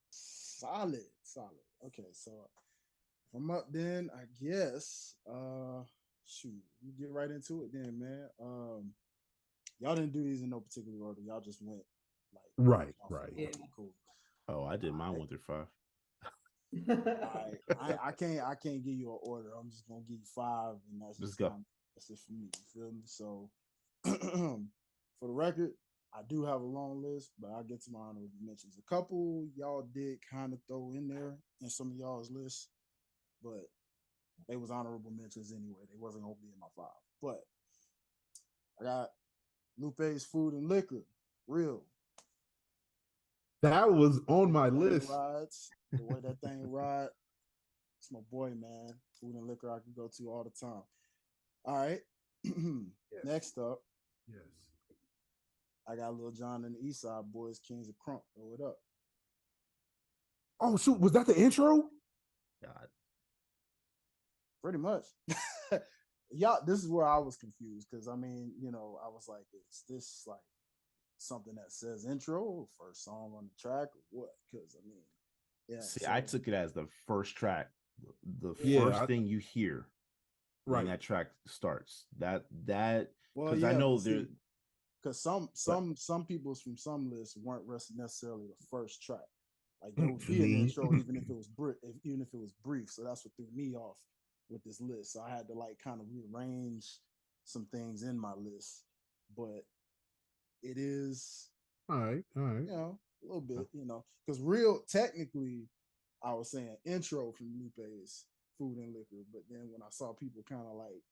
Solid. Okay, so if I'm up then I guess shoot, you get right into it then, man. Y'all didn't do these in no particular order. Y'all just went like Right. Yeah. Cool. Oh, I did mine 1 through 5. I can't give you an order. I'm just gonna give you 5, and that's Let's just go. that's it for me. You feel me? So for the record, I do have a long list, but I'll get to my honorable mentions. A couple y'all did kind of throw in there in some of y'all's lists, but they was honorable mentions anyway. They wasn't gonna be in my 5. But I got Lupe's Food and Liquor, real. That was on my list. Rides, the way that thing ride. It's my boy, man. Food and Liquor I can go to all the time. All right. Yes. Next up, Yes. I got Lil Jon and the East Side Boys, Kings of Crunk. Throw it up. Oh shoot, was that the intro? God. Pretty much. Yeah, this is where I was confused because I mean, I was like, is this like something that says intro, first song on the track, or what? Because I mean, yeah. See, so, I took it as the first track, the Yeah, first thing you hear when Right. that track starts. That well, because yeah, I know but see, there. because some people's from some lists weren't necessarily the first track. Like there would For be an me. intro even if it was brief. So that's what threw me off with this list. So I had to like kind of rearrange some things in my list. But it is, All right. a little bit, because real technically I was saying intro from Lupe's Food and Liquor, but then when I saw people kind of like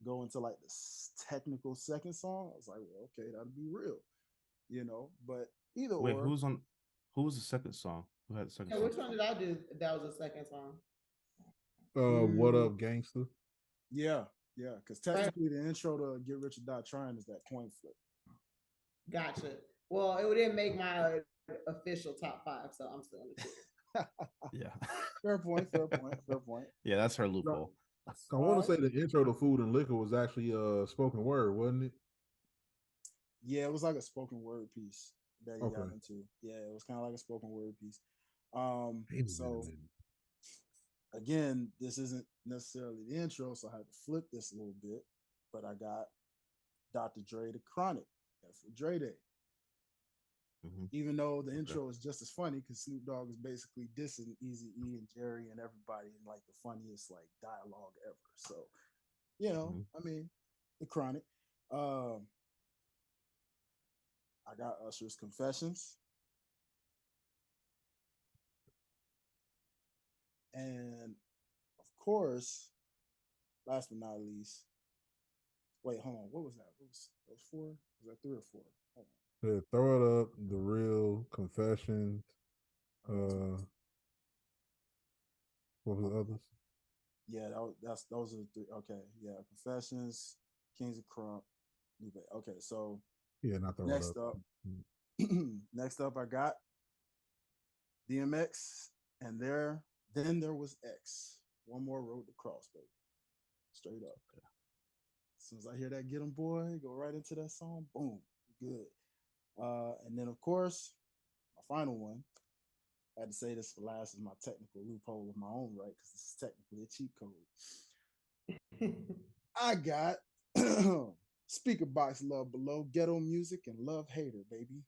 go into like the technical second song, I was like, well, okay, that'll be real, but either Wait, or. who was the second song? Who had the second Yeah, song? which one did I do? That was the second song. What up, gangster? Yeah, because technically the intro to Get Rich or Die Trying is that coin flip. Gotcha. Well, it didn't make my official top 5, so I'm still in the two. Yeah. Fair point. Yeah, that's her loophole. I want to say the intro to Food and Liquor was actually spoken word, wasn't it? Yeah, it was like a spoken word piece that he got Okay. into. Yeah, it was kind of like a spoken word piece. So again, this isn't necessarily the intro, so I had to flip this a little bit. But I got Dr. Dre the Chronic. That's for Dre Day. Mhm. Even though the intro is just as funny because Snoop Dogg is basically dissing Eazy-E and Jerry and everybody in like the funniest like dialogue ever. So, I mean, the Chronic. I got Usher's Confessions. And of course, last but not least, wait, hold on. What was that? That was 4? Was that 3 or 4? Hold on. Yeah, Throw It Up, The Real, Confessions. What was the others? Yeah, those are the three. Okay, yeah, Confessions, Kings of Crump, New Bay. Okay, so Yeah, not throw it next up. up, next up, I got DMX, and then there was X. One more road to cross, baby. Straight up. As soon as I hear that "Get 'Em Boy," go right into that song. Boom, good. And then of course, my final one. I had to say this for last is my technical loophole of my own right because this is technically a cheat code. I got Speaker Box Love Below, Ghetto Music, and Love Hater, baby.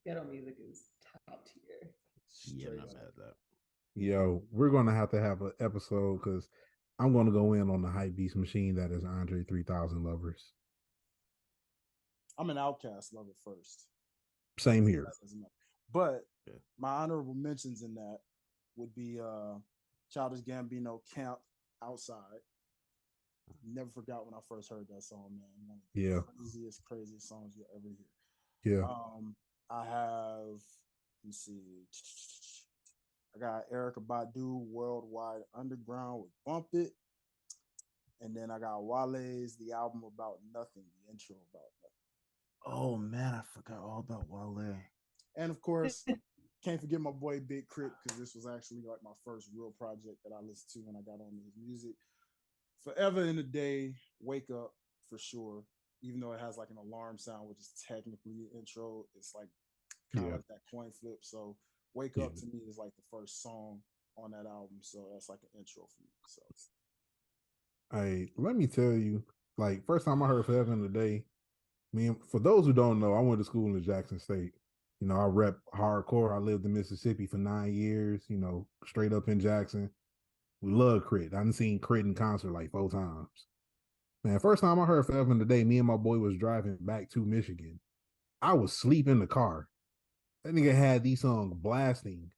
Ghetto music is top tier. Yeah, I'm not mad at that. Yo, we're gonna have to have an episode because I'm gonna go in on the hype beast machine that is Andre 3000 lovers. I'm an Outcast lover first. Same here. But my honorable mentions in that would be Childish Gambino, Camp, Outside. Never forgot when I first heard that song, man. One of the craziest songs you'll ever hear. Yeah. I have, let me see, I got Erica Badu, Worldwide Underground with Bump It. And then I got Wale's The Album About Nothing, the intro about nothing. Oh man, I forgot all about Wale. And of course, can't forget my boy Big Crit, because this was actually like my first real project that I listened to when I got on his music. Forever in a Day, Wake Up for sure. Even though it has like an alarm sound, which is technically an intro, it's like kind of like that coin flip. So Wake Up to me is like the first song on that album. So that's like an intro for me. So Hey, let me tell you, like first time I heard Forever in a Day, for those who don't know, I went to school in Jackson State. You know, I rep hardcore. I lived in Mississippi for 9 years, you know, straight up in Jackson. We love Crit. I done seen Crit in concert like 4 times. Man, first time I heard Forever in the Day, me and my boy was driving back to Michigan. I was asleep in the car. That nigga had these songs blasting,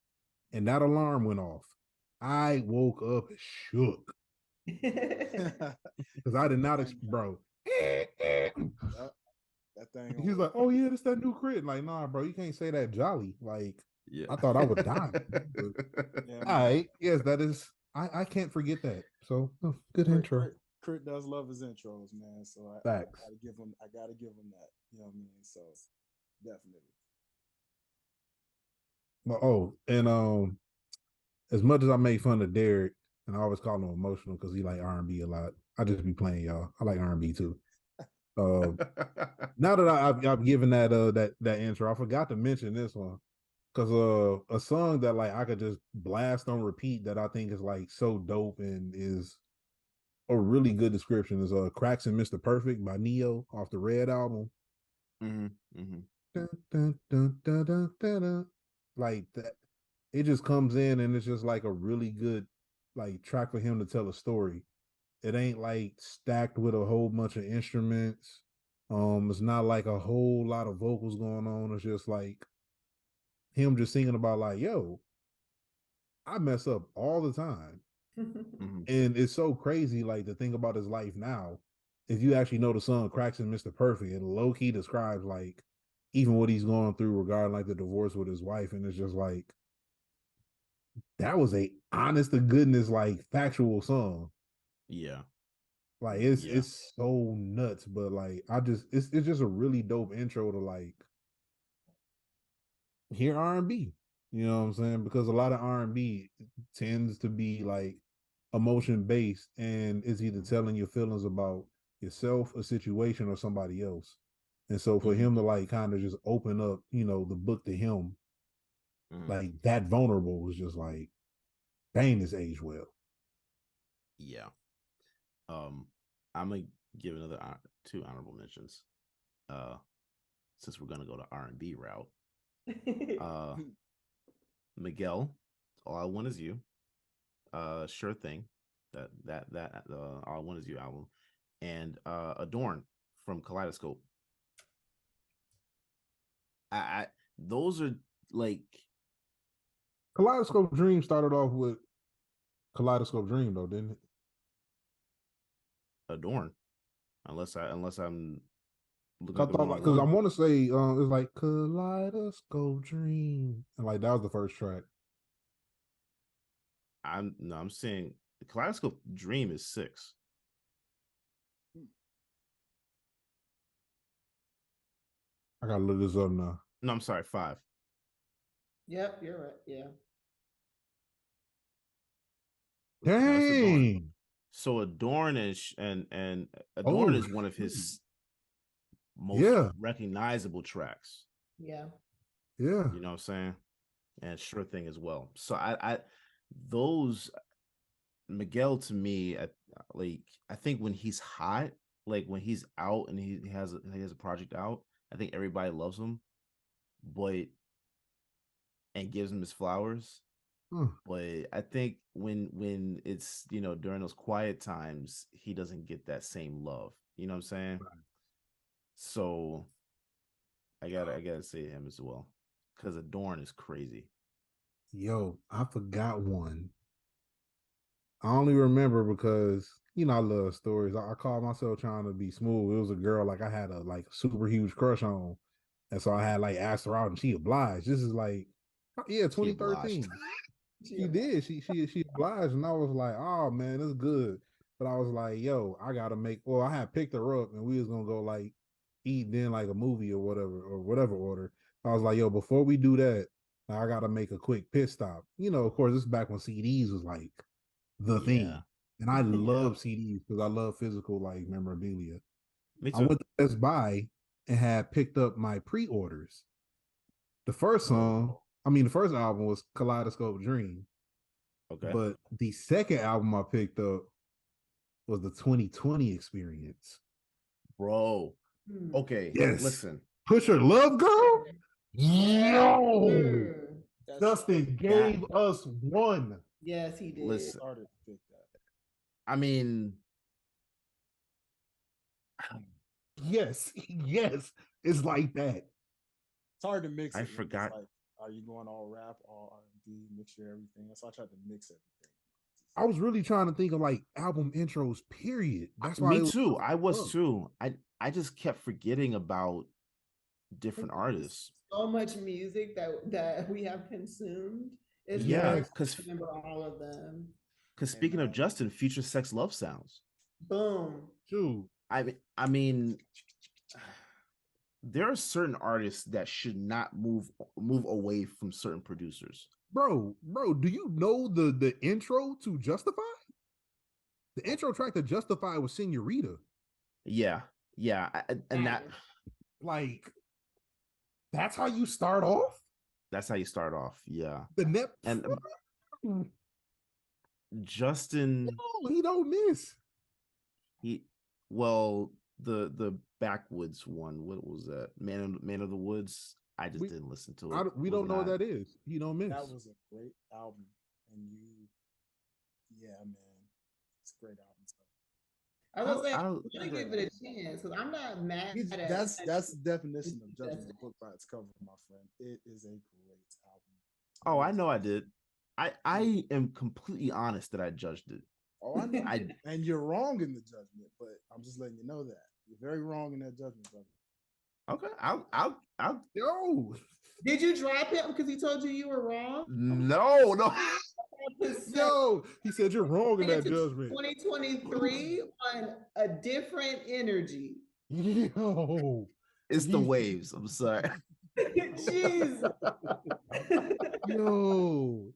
and that alarm went off. I woke up shook. Because I did not, bro. That thing. He was like, "Oh yeah, this that new Crit." Like, nah, bro, you can't say that jolly. Like, I thought I would die. All right, yes, that is. I can't forget that. So good intro. Crit does love his intros, man. So I gotta give him that. You know what I mean? So definitely. Well, and as much as I make fun of Derrick, and I always call him emotional because he like R&B a lot. I just be playing y'all. I like R&B too. Now that I've given that intro, I forgot to mention this one because a song that like I could just blast on repeat that I think is like so dope and is a really good description is Cracks and Mr. Perfect by Neo off the Red album. Dun, dun, dun, dun, dun, dun, dun. Like that, it just comes in and it's just like a really good like track for him to tell a story. It ain't like stacked with a whole bunch of instruments. It's not like a whole lot of vocals going on. It's just like him just singing about like, yo, I mess up all the time. And it's so crazy, like to think about his life now. If you actually know the song Cracks and Mr. Perfect, it low key describes like even what he's going through regarding like the divorce with his wife. And it's just like that was a honest to goodness, like factual song. Yeah. Like it's so nuts, but like it's just a really dope intro to like hear R&B. You know what I'm saying? Because a lot of R&B tends to be like emotion based and it's either telling your feelings about yourself, a situation, or somebody else. And so for him to like kind of just open up, you know, the book to him, like that vulnerable was just like, dang, this aged well. Yeah. I'm gonna give another 2 honorable mentions. Since we're gonna go to R&B route. Miguel, All I Want Is You. Sure Thing. That All I Want Is You album. And Adorn from Kaleidoscope. I those are like Kaleidoscope Dream started off with Kaleidoscope Dream though, didn't it? Adorn. Unless I'm I thought like because I want to say it's like Kaleidoscope Dream. And like that was the first track. I'm saying the Kaleidoscope Dream is 6. I gotta look this up now. No, I'm sorry, 5. Yep, you're right. Yeah. That's Adorn. Dang. So Adorn and Adorn Oh, is one of shoot. his most Yeah. recognizable tracks. Yeah. Yeah. You know what I'm saying? And Sure Thing as well. So I those Miguel to me, I think when he's hot, like when he's out and he has a project out, I think everybody loves him, but and gives him his flowers. But I think when it's during those quiet times, he doesn't get that same love. You know what I'm saying? Right. So I gotta say him as well because Adorn is crazy. Yo, I forgot one. I only remember because I love stories. I called myself trying to be smooth. It was a girl like I had a super huge crush on, and so I had asked her out, and she obliged. This is 2013. She did. She obliged, and I was like, oh man, that's good. But I was like, yo, I gotta make. Well, I had picked her up, and we was gonna go eat then a movie or whatever order. I was like, yo, before we do that, I gotta make a quick pit stop. Of course, this is back when CDs was the thing, and I love CDs because I love physical memorabilia. Me too. I went to Best Buy and had picked up my pre-orders. The first song, the first album was Kaleidoscope Dream. Okay. But the second album I picked up was the 2020 Experience. Bro. Okay. Yes. Listen. Pusher Love Girl? Yo! Justin gave us one. Yes, he did. Listen. Started to pick that. I mean, yes. It's like that. It's hard to mix. I forgot. Are you going all rap, all R&B, mixture everything? So I tried to mix everything. I was really trying to think of album intros, period. That's why me too. I was too. I just kept forgetting about different artists. So much music that we have consumed. It's because remember all of them. Because speaking of Justin, Future Sex Love Sounds. Boom. Dude. I mean, there are certain artists that should not move away from certain producers. Bro, do you know the intro to Justify? The intro track to Justify was Senorita. Yeah. And that that's how you start off? That's how you start off, yeah. The net and Justin, no, he don't miss. The Backwoods one, what was that? Man of the Woods. I just didn't listen to it. We don't know what that is. He don't miss. That was a great album, and man, it's a great album. I was gonna give it a chance because I'm not mad. That's the definition of judging the book by its cover, my friend. It is a great album. Oh, I know I did. I am completely honest that I judged it. Oh, I know. And you're wrong in the judgment, but I'm just letting you know that you're very wrong in that judgment, brother. Okay, I'll yo. Did you drop him because he told you were wrong? No. No, he said you're wrong in that judgment. 2023 on a different energy. Yo, it's the waves. I'm sorry. Jeez. Yo,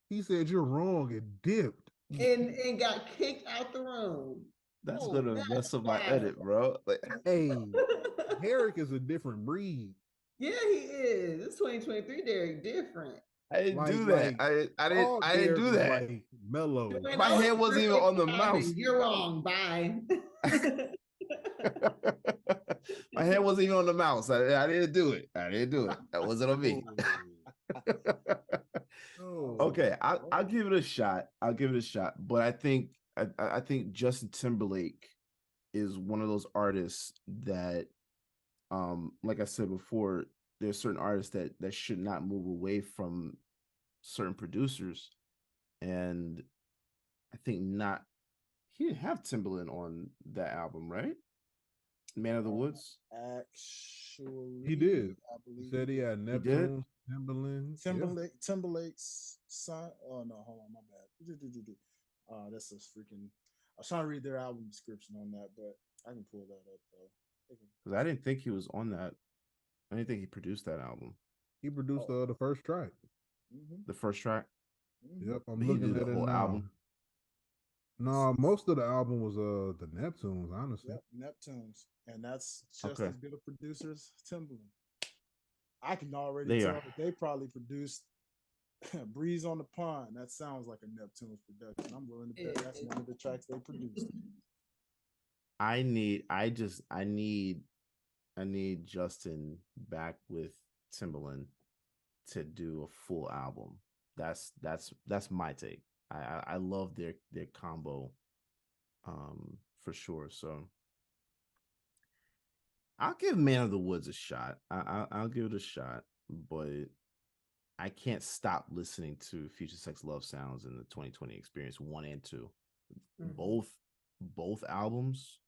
he said you're wrong and dipped and got kicked out the room. That's gonna mess up my edit, bro. Hey, Derrick is a different breed. Yeah, he is. It's 2023. Derrick different. I didn't do that. I didn't do that. Mellow. My hand wasn't even on the mouse. You're wrong. Bye. My hand wasn't even on the mouse. I didn't do it. That wasn't on me. Okay, I'll give it a shot. But I think Justin Timberlake is one of those artists that, like I said before, there's certain artists that should not move away from certain producers, and I think not. He didn't have Timberland on that album, right? Man of the Woods. Actually, he did. I believe he said he had Neptune, Timberland. Timberlake's Oh no, hold on, my bad. That's a freaking. I was trying to read their album description on that, but I can pull that up though. Because I didn't think he was on that. I didn't think he produced that album. He produced the first track. The first track. Yep, I'm But he looking did at the it whole now. album. No, most of the album was the Neptunes, honestly. Yep, Neptunes, and that's just as good a producers, Timbaland. I can already tell that they probably produced Breeze on the Pond. That sounds like a Neptunes production. I'm willing to bet that's one of the tracks they produced. I need Justin back with Timbaland to do a full album. That's my take. I love their combo, for sure. So I'll give Man of the Woods a shot. I'll give it a shot, but I can't stop listening to Future Sex Love Sounds and the 2020 Experience 1 and 2. Both albums.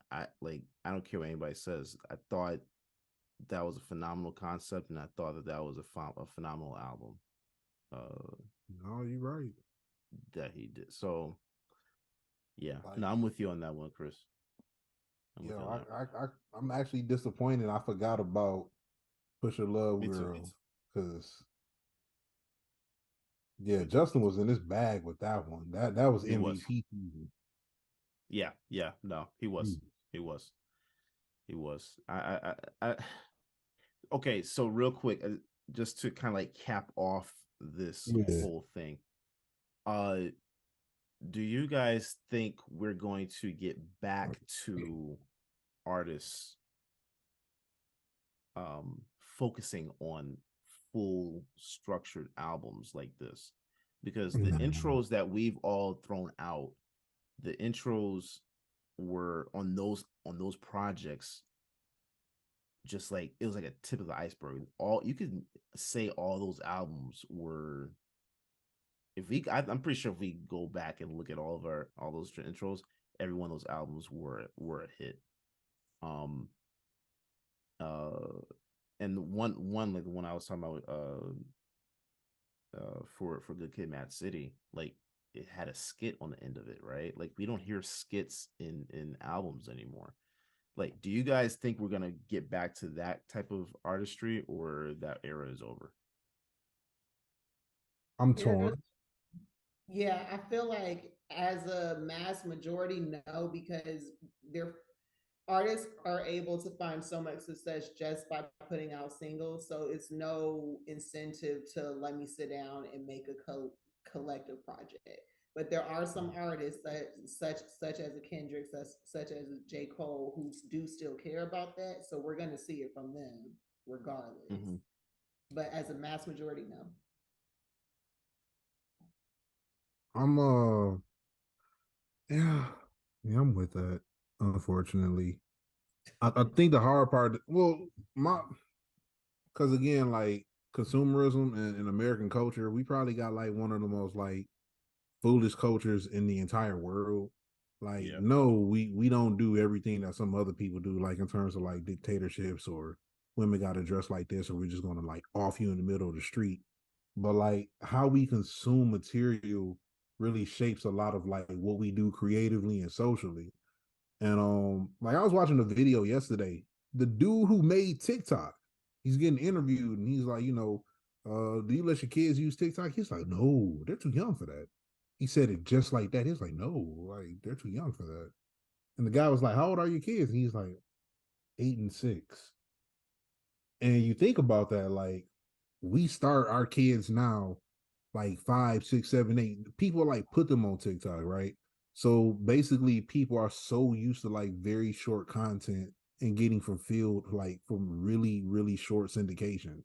I don't care what anybody says. I thought that was a phenomenal concept, and I thought that was a phenomenal album. No, you're right. That he did. So yeah, no, I'm with you on that one, Chris. I'm actually disappointed. I forgot about Pusha Love Girl because Justin was in his bag with that one. That was MVP season. Yeah, no, he was. Okay, so real quick, just to kind of like cap off this whole thing, do you guys think we're going to get back to artists focusing on full structured albums like this? Because the intros that we've all thrown out, the intros were on those projects, just like it was like a tip of the iceberg. All you could say, all those albums were, I'm pretty sure if we go back and look at all those intros, every one of those albums were a hit. And one like the one I was talking about, for Good Kid, Mad City, like it had a skit on the end of it, right? Like we don't hear skits in albums anymore. Like, do you guys think we're gonna get back to that type of artistry, or that era is over? I'm torn. Yeah, I feel like as a mass majority, no, because their artists are able to find so much success just by putting out singles. So it's no incentive to let me sit down and make a collective project. But there are some artists that such as a Kendrick, such as a J. Cole, who do still care about that. So we're going to see it from them regardless. But as a mass majority, no. I'm I'm with that. Unfortunately, I think the hard part, because again, like consumerism and American culture, we probably got like one of the most like foolish cultures in the entire world. Like, no, we don't do everything that some other people do, like in terms of like dictatorships or women got to dress like this, or we're just gonna like off you in the middle of the street. But like how we consume material really shapes a lot of like what we do creatively and socially. And like I was watching a video yesterday. The dude who made TikTok, he's getting interviewed, and he's like, do you let your kids use TikTok? He's like, no, they're too young for that. He said it just like that. He's like, no, like they're too young for that. And the guy was like, how old are your kids? And he's like, 8 and 6. And you think about that, like we start our kids now, like 5, 6, 7, 8. People like put them on TikTok, right? So basically, people are so used to like very short content and getting fulfilled like from really, really short syndications.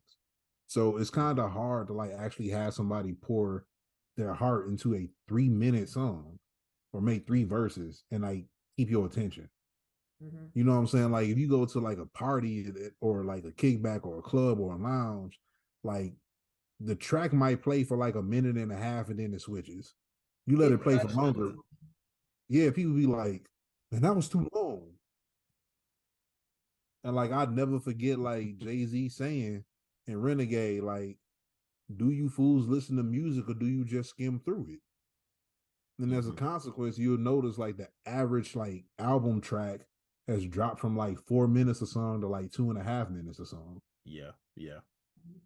So it's kind of hard to like actually have somebody pour their heart into a 3-minute song or make 3 verses and like keep your attention. You know what I'm saying? Like if you go to like a party or like a kickback or a club or a lounge, like the track might play for like a minute and a half and then it switches. You let it play for longer. Yeah, people be like, man, that was too long. And like I'd never forget like Jay-Z saying in Renegade, like do you fools listen to music or do you just skim through it? And as a consequence, you'll notice like the average like album track has dropped from like 4 minutes a song to like 2.5 minutes a song. Yeah, yeah.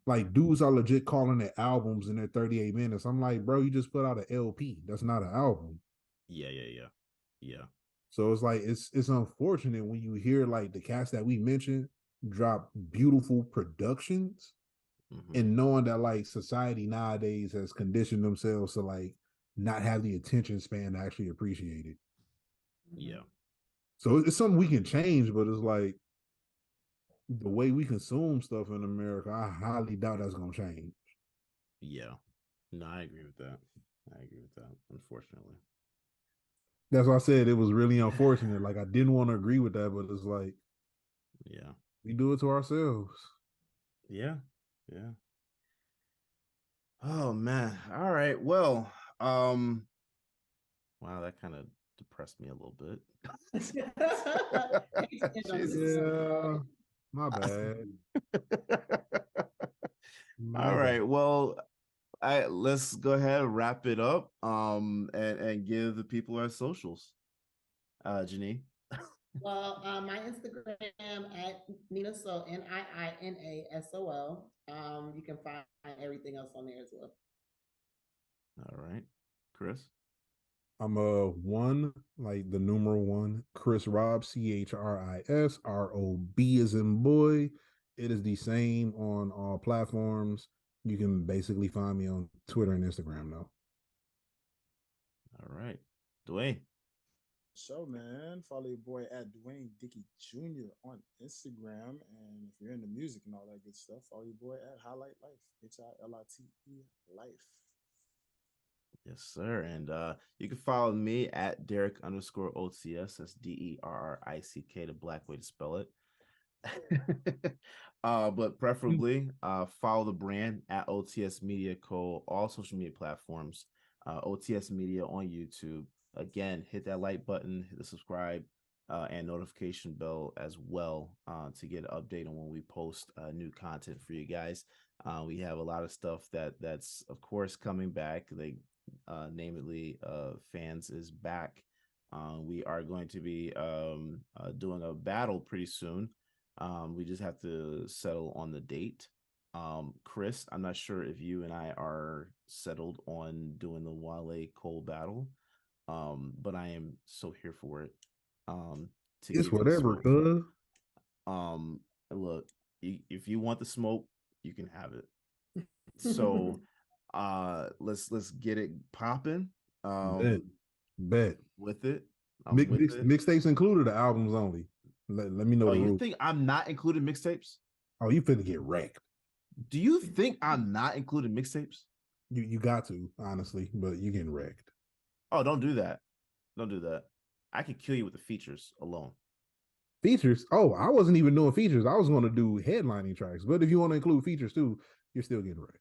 Like dudes are legit calling it albums and they're 38 minutes. I'm like, bro, you just put out an LP. That's not an album. Yeah, yeah, yeah. Yeah. So it's like it's unfortunate when you hear like the cast that we mentioned drop beautiful productions and knowing that like society nowadays has conditioned themselves to like not have the attention span to actually appreciate it. Yeah. So it's something we can change, but it's like the way we consume stuff in America, I highly doubt that's gonna change. Yeah. No, I agree with that. I agree with that, unfortunately. That's why I said it was really unfortunate. Like I didn't want to agree with that, but it's like, yeah, we do it to ourselves. Yeah. Yeah. Oh man. All right. Well, wow, that kind of depressed me a little bit. Yeah, my bad. All right. Well, let's go ahead and wrap it up. And give the people our socials. Janine. Well, my Instagram at Ninasol, Niinasol. You can find everything else on there as well. All right, Chris. I'm one, like the numeral one, Chris Rob, CHRISROB as in boy. It is the same on all platforms. You can basically find me on Twitter and Instagram though. All right, Dwayne. So man, follow your boy at Dwayne Dickey Jr. on Instagram, and if you're into music and all that good stuff, follow your boy at Highlight Life, HILITE Life. Yes, sir. And you can follow me at Derrick _OTS. That's DERRICK, the black way to spell it. But preferably follow the brand at OTS Media Co. all social media platforms. OTS Media on YouTube. Again, hit that like button, hit the subscribe and notification bell as well to get an update on when we post new content for you guys. We have a lot of stuff that's of course coming back. Namely, Fanz is back. We are going to be doing a battle pretty soon. We just have to settle on the date. Chris, I'm not sure if you and I are settled on doing the Wale Cole battle, but I am so here for it. It's whatever, cuz. Look, if you want the smoke, you can have it. So let's get it popping. Bet with it. Mixtapes included, the albums only. Let me know. Oh, you think I'm not including mixtapes? Oh, you finna get wrecked. Do you think I'm not including mixtapes? You got to, honestly, but you getting wrecked. Oh, don't do that. Don't do that. I can kill you with the features alone. Features? Oh, I wasn't even doing features. I was going to do headlining tracks. But if you want to include features too, you're still getting wrecked.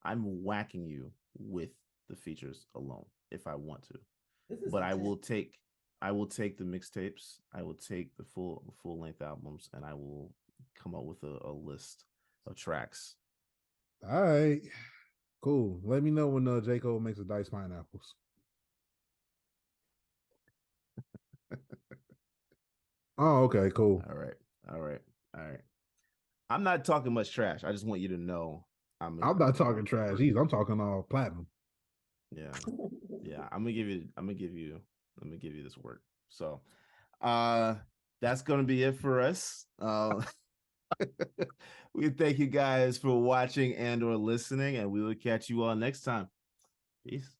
I'm whacking you with the features alone if I want to. But I will take the mixtapes. I will take the full length albums, and I will come up with a list of tracks. All right, cool. Let me know when J. Cole makes a Diced Pineapples. Oh, okay, cool. All right. I'm not talking much trash. I just want you to know I'm not talking trash. I'm talking all platinum. Yeah. I'm gonna give you this work. So that's gonna be it for us. We thank you guys for watching and or listening, and we will catch you all next time. Peace.